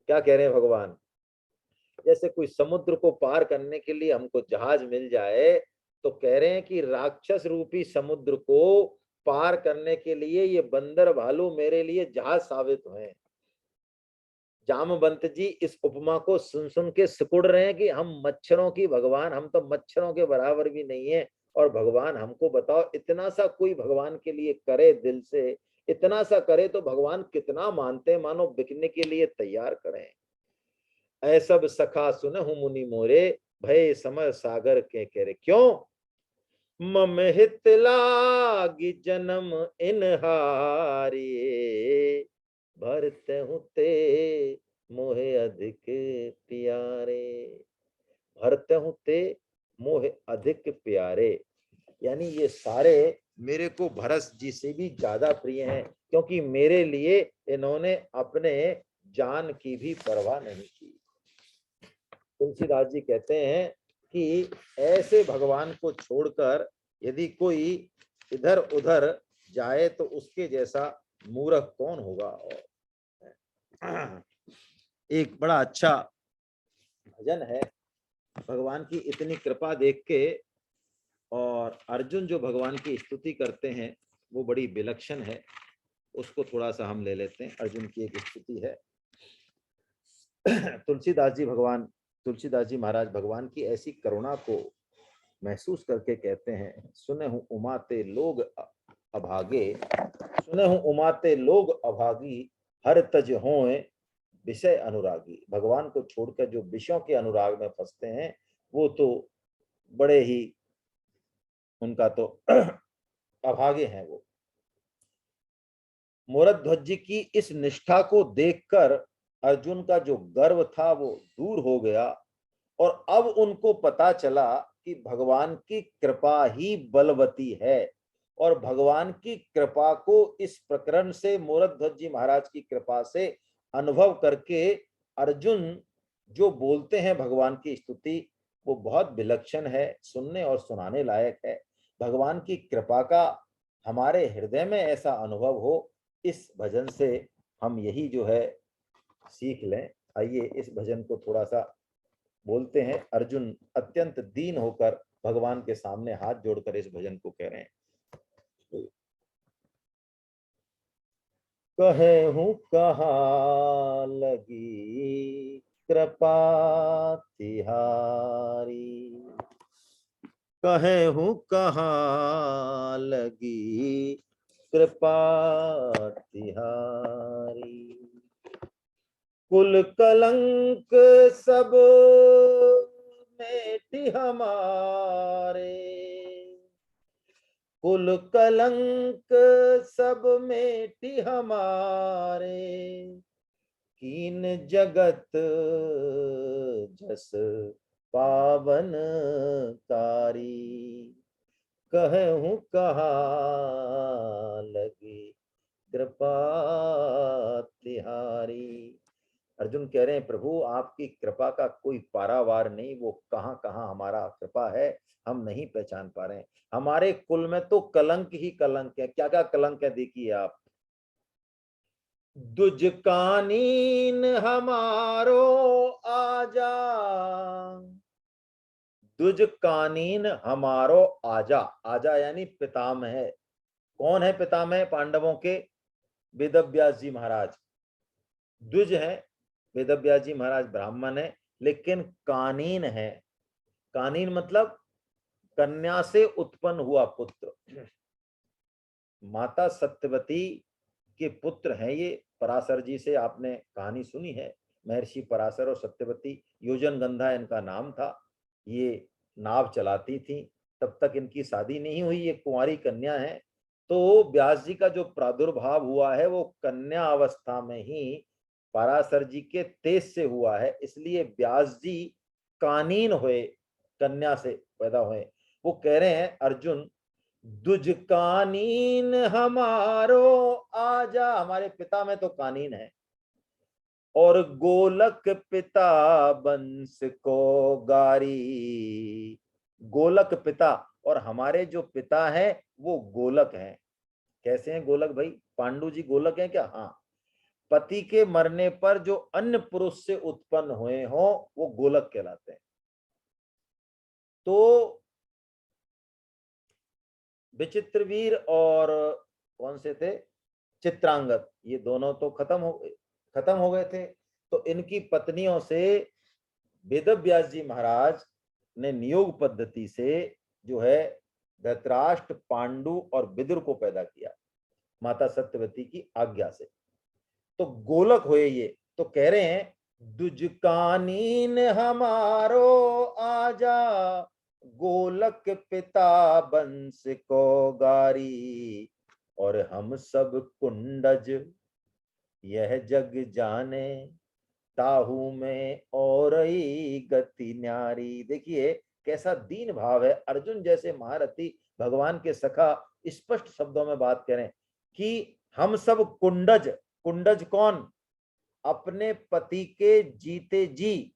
क्या कह रहे हैं भगवान? जैसे कोई समुद्र को पार करने के लिए हमको जहाज मिल जाए, तो कह रहे हैं कि राक्षस रूपी समुद्र को पार करने के लिए ये बंदर भालू मेरे लिए जहाज साबित हुए। जामवंत जी इस उपमा को सुन सुन के सिकुड़ रहे हैं कि हम मच्छरों की, भगवान हम तो मच्छरों के बराबर भी नहीं है, और भगवान हमको बताओ, इतना सा कोई भगवान के लिए करे दिल से, इतना सा करे तो भगवान कितना मानते हैं, मानो बिकने के लिए तैयार करें। ऐसब सखा सुनहु मुनि मोरे, भय समर सागर के करे। क्यों? मम हित लागी जन्म इन हारी, भरत ते मोहे अधिक प्यारे, भरतहु ते मोहे अधिक प्यारे। यानी ये सारे मेरे को भरत जी से भी ज्यादा प्रिय हैं, क्योंकि मेरे लिए इन्होंने अपने जान की भी परवाह नहीं की। तुलसीदास जी कहते हैं कि ऐसे भगवान को छोड़कर यदि कोई इधर उधर जाए तो उसके जैसा मूर्ख कौन होगा। और एक बड़ा अच्छा भजन है भगवान की इतनी कृपा देख के, और अर्जुन जो भगवान की स्तुति करते हैं वो बड़ी विलक्षण है। उसको थोड़ा सा हम ले लेते हैं। अर्जुन की एक स्तुति है। तुलसीदास जी महाराज भगवान की ऐसी करुणा को महसूस करके कहते हैं, सुने हूँ उमाते लोग अभागे, सुने हूँ उमाते लोग अभागी, हर तज होए विषय अनुरागी। भगवान को छोड़कर जो विषयों के अनुराग में फंसते हैं वो तो बड़े ही, उनका तो अभागे हैं वो। मोरध्वज जी की इस निष्ठा को देखकर अर्जुन का जो गर्व था वो दूर हो गया, और अब उनको पता चला कि भगवान की कृपा ही बलवती है। और भगवान की कृपा को इस प्रकरण से, मोरध्वज जी महाराज की कृपा से अनुभव करके अर्जुन जो बोलते हैं भगवान की स्तुति, वो बहुत विलक्षण है, सुनने और सुनाने लायक है। भगवान की कृपा का हमारे हृदय में ऐसा अनुभव हो, इस भजन से हम यही जो है सीख लें। आइए इस भजन को थोड़ा सा बोलते हैं। अर्जुन अत्यंत दीन होकर भगवान के सामने हाथ जोड़कर इस भजन को कह रहे हैं। कहे हूँ कहाँ लगी कृपा तिहारी, कहे हूँ कहाँ लगी कृपा तिहारी, कुल कलंक सब मेटि हमारे, कुल कलंक सब मेटि हमारे, कीन जगत जस पावन कारी, कहूँ कहाँ लगी कृपा तिहारी। अर्जुन कह रहे हैं, प्रभु आपकी कृपा का कोई पारावार नहीं, वो कहाँ कहाँ हमारा कृपा है हम नहीं पहचान पा रहे हैं। हमारे कुल में तो कलंक ही कलंक है। क्या क्या कलंक है देखिए आप। दुज कानीन हमारो आजा, दुज कानीन हमारो आजा। आजा यानी पितामह है। कौन है पितामह पांडवों के? वेदव्यास जी महाराज द्विज है। वेदव्यास जी महाराज ब्राह्मण है, लेकिन कानीन है। कानीन मतलब कन्या से उत्पन्न हुआ पुत्र। माता सत्यवती के पुत्र हैं ये। पराशर जी से आपने कहानी सुनी है। महर्षि पराशर और सत्यवती, योजन गंधा इनका नाम था। ये नाव चलाती थी, तब तक इनकी शादी नहीं हुई, ये कुंवारी कन्या है। तो व्यास जी का जो प्रादुर्भाव हुआ है वो कन्या अवस्था में ही पराशर जी के तेज से हुआ है, इसलिए व्यास जी कानीन हुए, कन्या से पैदा हुए। वो कह रहे हैं अर्जुन, दुज कानीन हमारो आजा, हमारे पिता में तो कानीन है, और गोलक पिता बंश को गारी। गोलक पिता, और हमारे जो पिता हैं वो गोलक हैं। कैसे हैं गोलक भाई? पांडु जी गोलक हैं क्या? हाँ। पति के मरने पर जो अन्य पुरुष से उत्पन्न हुए हों वो गोलक कहलाते हैं। तो विचित्रवीर और कौन से थे, चित्रांगद, ये दोनों तो खत्म हो गए थे। तो इनकी पत्नियों से वेदव्यास जी महाराज ने नियोग पद्धति से जो है धृतराष्ट्र, पांडु और विदुर को पैदा किया, माता सत्यवती की आज्ञा से। तो गोलक हुए ये। तो कह रहे हैं, दुज कानीन हमारो आजा, गोलक पिता बंश को गारी, और हम सब कुंडज यह जग जाने, ताहू में और गति न्यारी। देखिए कैसा दीन भाव है। अर्जुन जैसे महारथी भगवान के सखा स्पष्ट शब्दों में बात करें कि हम सब कुंडज, कुंडज कौन? अपने पति के जीते जी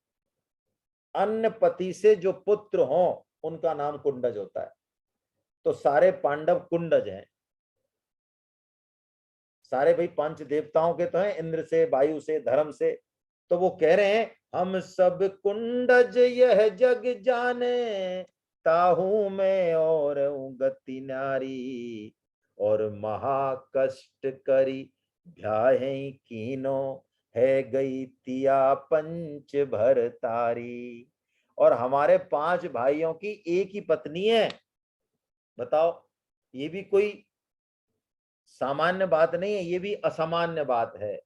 अन्य पति से जो पुत्र हो उनका नाम कुंडज होता है। तो सारे पांडव कुंडज हैं, सारे भाई पंच देवताओं के तो हैं, इंद्र से, वायु से, धर्म से। तो वो कह रहे हैं हम सब कुंडज यह जग जाने, ताहू में और गति नारी। और महाकष्ट करी ध्याहि कीनो, है गई तिया पंच भर तारी। और हमारे 5 भाइयों की एक ही पत्नी है। बताओ, ये भी कोई सामान्य बात नहीं है, ये भी असामान्य बात है।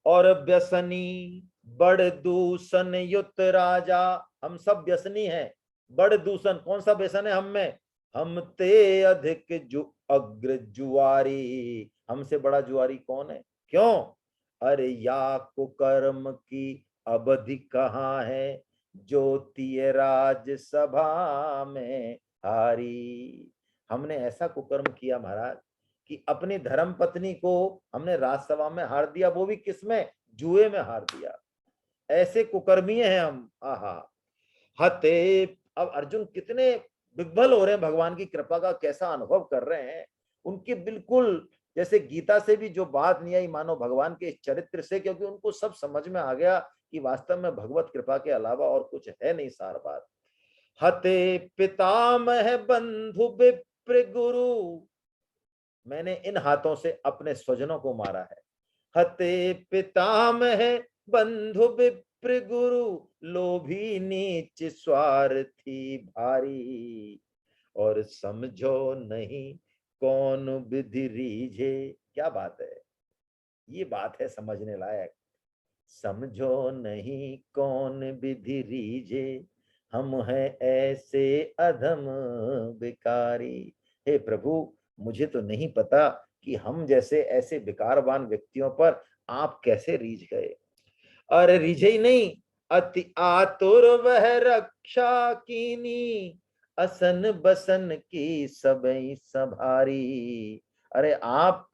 और व्यसनी बड़ दूषण युक्त राजा, हम सब व्यसनी हैं। बड़ दूषण, कौन सा व्यसन है हम में? हम ते अधिक जु अग्र जुआरी, हमसे बड़ा जुआरी कौन है? क्यों? अरे या कुकर्म की अवधि कहाँ है, ज्योति राज सभा में हारी। हमने ऐसा कुकर्म किया महाराज कि अपनी धर्म पत्नी को हमने राजसभा में हार दिया, वो भी किसमें? जुए में हार दिया। ऐसे कुकर्मी हैं हम। आहा हते। अब अर्जुन कितने विह्वल हो रहे हैं, भगवान की कृपा का कैसा अनुभव कर रहे हैं। उनके बिल्कुल जैसे गीता से भी जो बात नहीं आई, मानो भगवान के चरित्र से, क्योंकि उनको सब समझ में आ गया कि वास्तव में भगवत कृपा के अलावा और कुछ है नहीं सार बात। हते पितामह बंधु विप्र गुरु, मैंने इन हाथों से अपने स्वजनों को मारा है। हते पितामह बंधु विप्र गुरु, लोभी नीच स्वार्थी भारी। और समझो नहीं कौन विधि रीझे। क्या बात है, ये बात है समझने लायक। समझो नहीं कौन विधि रीझे, हम है ऐसे अधम बिकारी। हे प्रभु, मुझे तो नहीं पता कि हम जैसे ऐसे विकारवान व्यक्तियों पर आप कैसे रीझ गए। अरे रीझे ही नहीं, अति आतुर वह रक्षा कीनी, असन बसन की सबई संभारी। अरे आप,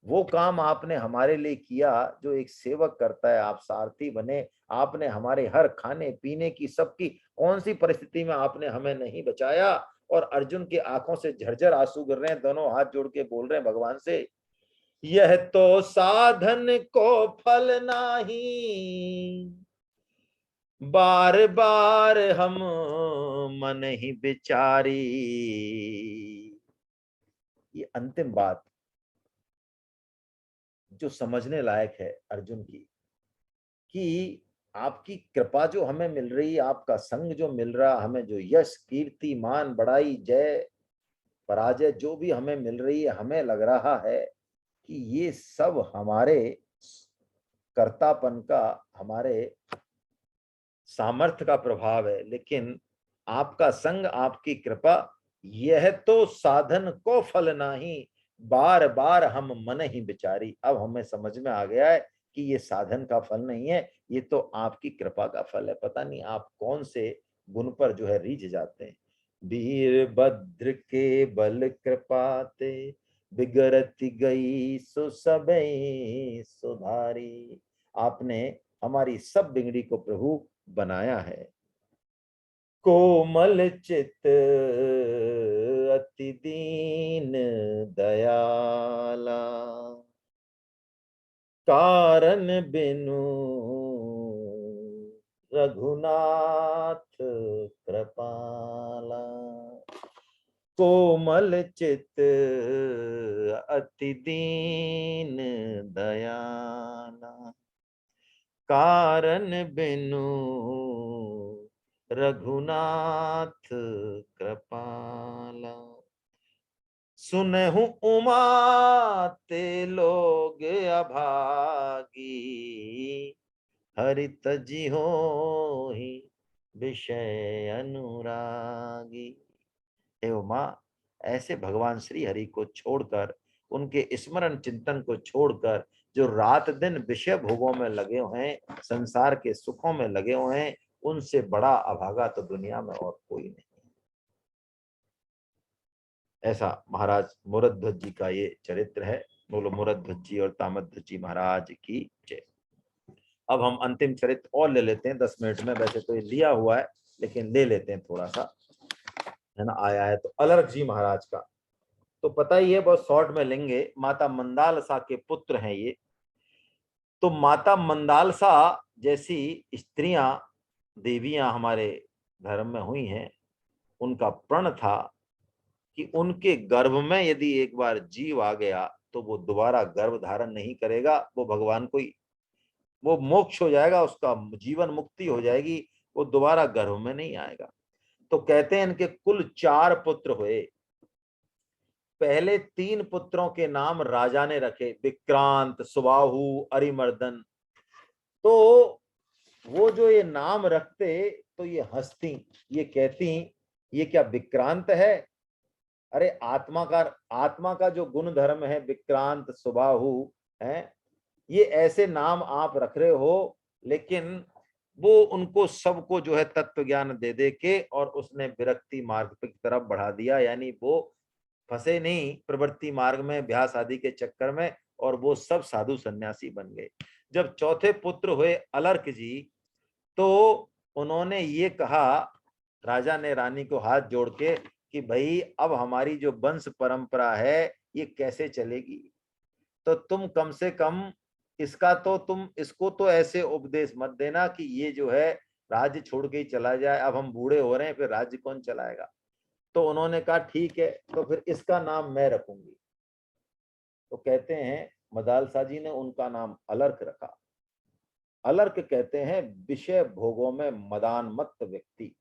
वो काम आपने हमारे लिए किया जो एक सेवक करता है। आप सारथी बने, आपने हमारे हर खाने पीने की सबकी कौन सी परिस्थिति में आपने हमें नहीं बचाया। और अर्जुन की आंखों से झरझर आंसू गिर रहे हैं, दोनों हाथ जोड़ के बोल रहे हैं भगवान से, यह तो साधन को फल नाही, बार बार हम मन ही विचारी। ये अंतिम बात जो समझने लायक है अर्जुन की, कि आपकी कृपा जो हमें मिल रही है, आपका संग जो मिल रहा, हमें जो यश कीर्ति मान बड़ाई जय पराजय जो भी हमें मिल रही है, हमें लग रहा है कि ये सब हमारे कर्तापन का, हमारे सामर्थ्य का प्रभाव है। लेकिन आपका संग, आपकी कृपा, यह तो साधन को फल नहीं, बार बार हम मन ही विचारी। अब हमें समझ में आ गया है कि ये साधन का फल नहीं है, ये तो आपकी कृपा का फल है। पता नहीं आप कौन से गुण पर जो है रीझ जाते हैं। वीर भद्र के बल कृपाते, बिगड़ती गई सो सबई सुधारी। आपने हमारी सब बिगड़ी को प्रभु बनाया है। कोमल चित अति दीन दयाला, कारण बिनु रघुनाथ कृपाला। कोमल चित अति दीन दयाला, कारण बिनु रघुनाथ कृपाला। सुनहु उमा ते लोग अभागी, हरि तजी होहि विषय अनुरागी। हे उमा, ऐसे भगवान श्री हरि को छोड़कर उनके स्मरण चिंतन को छोड़कर जो रात दिन विषय भोगों में लगे हुए हैं, संसार के सुखों में लगे हुए हैं, उनसे बड़ा अभागा तो दुनिया में और कोई नहीं। ऐसा महाराज मोरध्वज जी का ये चरित्र है। बोलो मोरध्वज जी और ताम्रध्वज जी महाराज की जय। अब हम अंतिम चरित्र और ले लेते हैं 10 मिनट में, वैसे तो ये लिया हुआ है लेकिन ले लेते हैं थोड़ा सा, है ना, आया है तो। अलर्क जी महाराज का तो पता ही है, बहुत शॉर्ट में लेंगे। माता मंदालसा के पुत्र हैं ये। तो माता मंदालसा जैसी स्त्रियां, देवियां हमारे धर्म में हुई हैं, उनका प्रण था कि उनके गर्भ में यदि एक बार जीव आ गया तो वो दोबारा गर्भ धारण नहीं करेगा, वो भगवान को ही, वो मोक्ष हो जाएगा, उसका जीवन मुक्ति हो जाएगी, वो दोबारा गर्भ में नहीं आएगा। तो कहते हैं इनके कुल 4 पुत्र हुए। पहले 3 पुत्रों के नाम राजा ने रखे, विक्रांत, सुबाहु, अरिमर्दन। तो वो जो ये नाम रखते तो ये हंसती, ये कहती ये क्या विक्रांत है? अरे आत्मा का जो गुण धर्म है विक्रांत, सुबाहु है, ये ऐसे नाम आप रख रहे हो, लेकिन वो उनको सबको जो है तत्व ज्ञान दे दे के और उसने विरक्ति मार्ग की तरफ बढ़ा दिया। यानी वो फंसे नहीं प्रवृत्ति मार्ग में, अभ्यास आदि के चक्कर में, और वो सब साधु सन्यासी बन गए। जब चौथे पुत्र हुए अलर्क जी, तो उन्होंने ये कहा, राजा ने रानी को हाथ जोड़ के, कि भाई अब हमारी जो वंश परंपरा है ये कैसे चलेगी, तो तुम कम से कम इसको तो ऐसे उपदेश मत देना कि ये जो है राज्य छोड़ के ही चला जाए, अब हम बूढ़े हो रहे हैं, फिर राज्य कौन चलाएगा। तो उन्होंने कहा ठीक है, तो फिर इसका नाम मैं रखूंगी। तो कहते हैं मदालसा जी ने उनका नाम अलर्क रखा। अलर्क कहते हैं विषय भोगों में मदान मत व्यक्ति।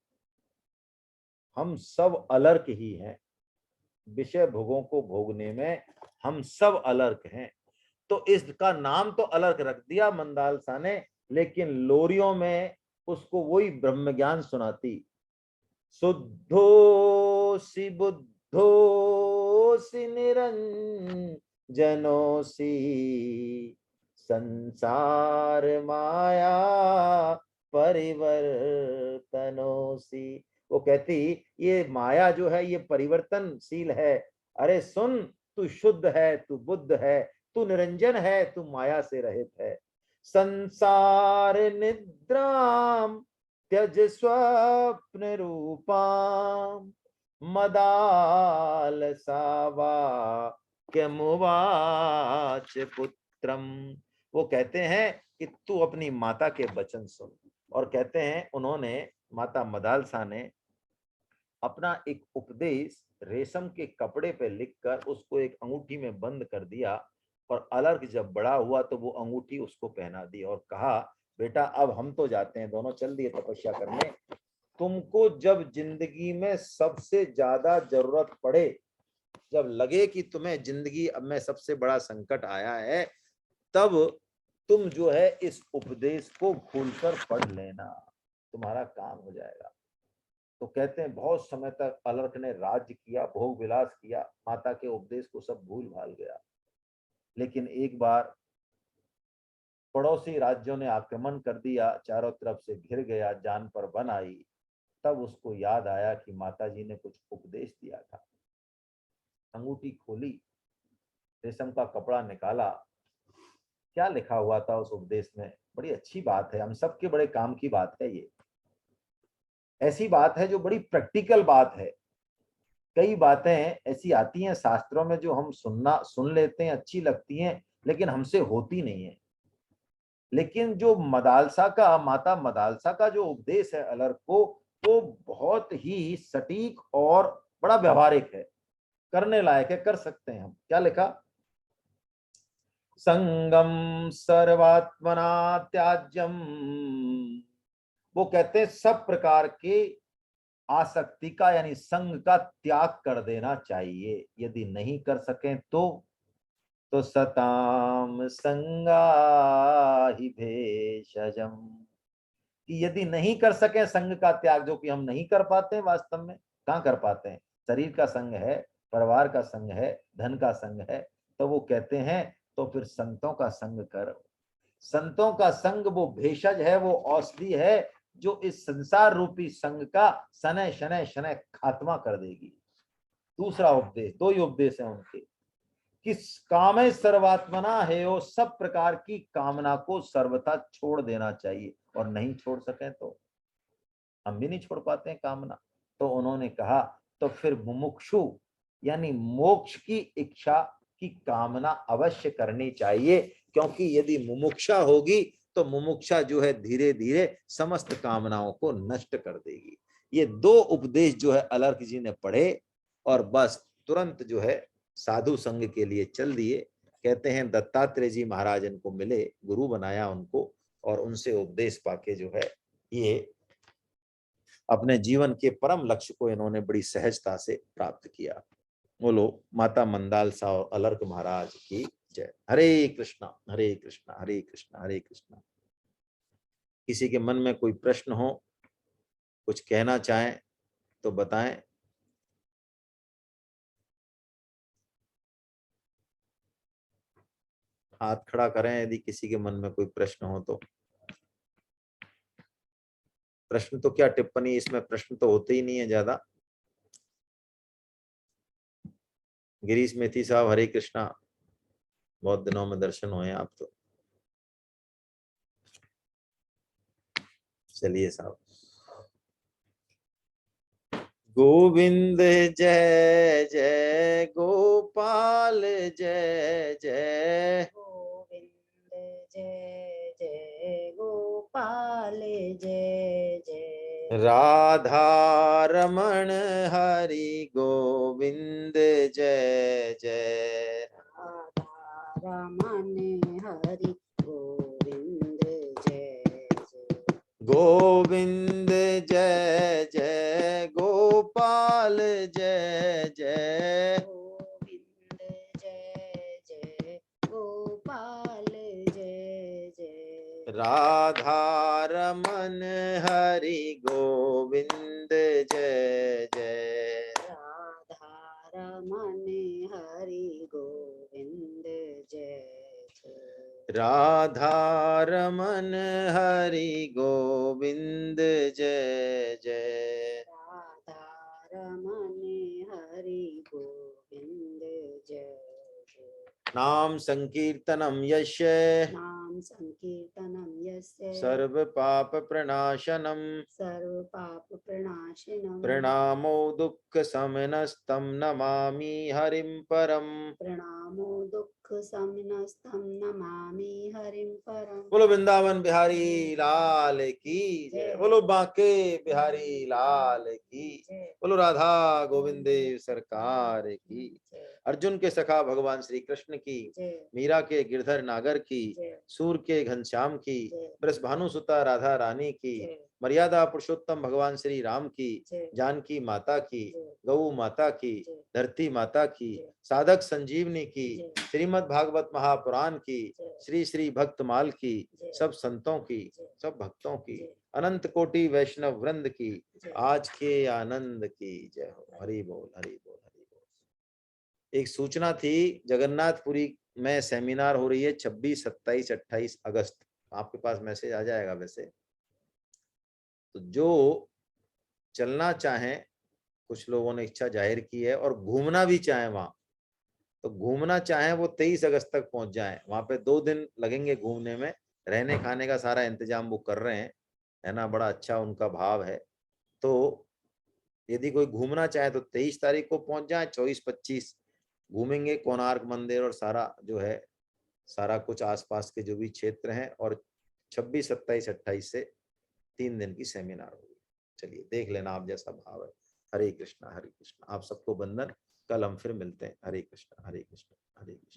हम सब अलर्क ही हैं, विषय भोगों को भोगने में हम सब अलर्क हैं। तो इसका नाम तो अलर्क रख दिया मंदालसा ने, लेकिन लोरियों में उसको वही ब्रह्म ज्ञान सुनाती। शुद्धोसि बुद्धोसि निरंजनोसि संसार माया परिवर्तनोसि। वो कहती ये माया जो है ये परिवर्तनशील है। अरे सुन, तू शुद्ध है, तू बुद्ध है, तू निरंजन है, तू माया से रहित है। संसार निद्राम त्यज स्वप्न रूपाम मदालसावाक्यमुवाच पुत्रम। वो कहते हैं कि तू अपनी माता के वचन सुन। और कहते हैं उन्होंने, माता मदालसा ने अपना एक उपदेश रेशम के कपड़े पे लिखकर उसको एक अंगूठी में बंद कर दिया, और अलर्क जब बड़ा हुआ तो वो अंगूठी उसको पहना दी और कहा, बेटा अब हम तो जाते हैं, दोनों चल दिए तपस्या करने। तुमको जब जिंदगी में सबसे ज्यादा जरूरत पड़े, जब लगे कि तुम्हें जिंदगी अब में सबसे बड़ा संकट आया है, तब तुम जो है इस उपदेश को भूलकर पढ़ लेना, तुम्हारा काम हो जाएगा। तो कहते हैं बहुत समय तक अलर्क ने राज्य किया, भोग विलास किया, माता के उपदेश को सब भूल भाल गया। लेकिन एक बार पड़ोसी राज्यों ने आक्रमण कर दिया, चारों तरफ से घिर गया, जान पर बन आई। तब उसको याद आया कि माता जी ने कुछ उपदेश दिया था। अंगूठी खोली, रेशम का कपड़ा निकाला, क्या लिखा हुआ था उस उपदेश में? बड़ी अच्छी बात है, हम सबके बड़े काम की बात है ये। ऐसी बात है जो बड़ी प्रैक्टिकल बात है। कई बातें ऐसी आती हैं शास्त्रों में जो हम सुन लेते हैं, अच्छी लगती हैं, लेकिन हमसे होती नहीं है। लेकिन जो माता मदालसा का जो उपदेश है अलर्क को, वो बहुत ही सटीक और बड़ा व्यवहारिक है, करने लायक है, कर सकते हैं हम। क्या लिखा? संगम सर्वात्मना त्याज्यम। वो कहते हैं सब प्रकार के आसक्ति का यानी संग का त्याग कर देना चाहिए। यदि नहीं कर सकें तो सताम संगा ही भेषजम, कि यदि नहीं कर सके संग का त्याग, जो कि हम नहीं कर पाते हैं वास्तव में, कहाँ कर पाते हैं? शरीर का संग है, परिवार का संग है, धन का संग है, तो वो कहते हैं तो फिर संतों का संग कर। संतों का संग वो भेषज है, वो औषधि है जो इस संसार रूपी संग का शनय शनय शनय खात्मा कर देगी। दूसरा उपदेश, दो ही उपदेश है उनके कि कामे सर्वात्मना है, वो सब प्रकार की कामना को सर्वथा छोड़ देना चाहिए, और नहीं छोड़ सके तो हम भी नहीं छोड़ पाते हैं कामना। तो उन्होंने कहा तो फिर मुमुक्षु यानी मोक्ष की इच्छा की कामना अवश्य करनी चाहिए, क्योंकि यदि मुमुक्षा होगी तो मुमुक्षा जो है धीरे धीरे समस्त कामनाओं को नष्ट कर देगी। ये दो उपदेश जो है अलर्क जी ने पढ़े और बस तुरंत जो है साधु संघ के लिए चल दिए। कहते हैं दत्तात्रेय जी महाराज इनको मिले, गुरु बनाया उनको, और उनसे उपदेश पाके जो है ये अपने जीवन के परम लक्ष्य को इन्होंने बड़ी सहजता से प्राप्त किया। बोलो माता मंदालसा और अलर्क महाराज की जय। हरे कृष्णा हरे कृष्णा हरे कृष्णा हरे कृष्णा। किसी के मन में कोई प्रश्न हो, कुछ कहना चाहें तो बताएं। हाथ खड़ा करें यदि किसी के मन में कोई प्रश्न हो तो। प्रश्न तो क्या टिप्पणी, इसमें प्रश्न तो होते ही नहीं है ज्यादा। गिरीश मेथी साहब हरे कृष्णा, बहुत दिनों में दर्शन हुए आप तो। चलिए साहब। गोविंद जय जय गोपाल जय जय, गोविंद जय जय गोपाल जय जय, राधा रमण हरि गोविंद जय जय, राधा रमण हरि गोविंद जय जय, गोविंद जय जय गोपाल जय जय, गोविंद जय जय गोपाल जय जय, राधा रमन हरि गोविंद जय जय, राधा रमण हरि गोविंद जय जय, राधा रमन हरि गोविंद जय जय। राधा रमण हरि गोविंद जय जय, नाम संकीर्तनम यस्य नाम संकीर्तनं यस्य सर्व पाप प्रणाशनम, सर्व पाप प्रणाशिनं, प्रणामो दुःख समनस्तं नमामि हरिं परम। प्रणामो दुःख समनस्तं नमामि हरिं परम्। बोलो वृंदावन बिहारी लाल की जय, बोलो बांके बिहारी लाल की, जय बोलो राधा गोविंद देव सरकार की, जय अर्जुन के सखा भगवान श्री कृष्ण की, जय मीरा के गिरधर नागर की, जय सूर के घनश्याम की, जय वृषभानु सुता राधा रानी की, जय मर्यादा पुरुषोत्तम भगवान श्री राम की, जय जानकी माता की, जय गौ माता की, जय धरती माता की, जय साधक संजीवनी की, जय श्रीमद् भागवत महापुराण की, जय श्री श्री भक्तमाल की, जय सब संतों की, जय सब भक्तों की, जय अनंत कोटि वैष्णव वृंद की, जय। आज के आनंद की जय हो। हरि बोल हरि बोल हरि बोल। एक सूचना थी, जगन्नाथपुरी में सेमिनार हो रही है 26, 27, 28 अगस्त। आपके पास मैसेज आ जाएगा वैसे तो। जो चलना चाहें, कुछ लोगों ने इच्छा जाहिर की है, और घूमना भी चाहें वहां, तो घूमना चाहें वो 23 अगस्त तक पहुंच जाएं। वहां पे 2 दिन लगेंगे घूमने में, रहने खाने का सारा इंतजाम वो कर रहे हैं, है ना, बड़ा अच्छा उनका भाव है। तो यदि कोई घूमना चाहे तो 23 तारीख को पहुंच जाए, 24, 25 घूमेंगे कोणार्क मंदिर और सारा जो है, सारा कुछ आसपास के जो भी क्षेत्र हैं, और 26, 27, 28 से 3 दिन की सेमिनार होगी। चलिए देख लेना आप जैसा भाव है। हरे कृष्णा हरे कृष्णा। आप सबको बंदन। कल हम फिर मिलते हैं। हरे कृष्णा हरे कृष्णा हरे कृष्णा।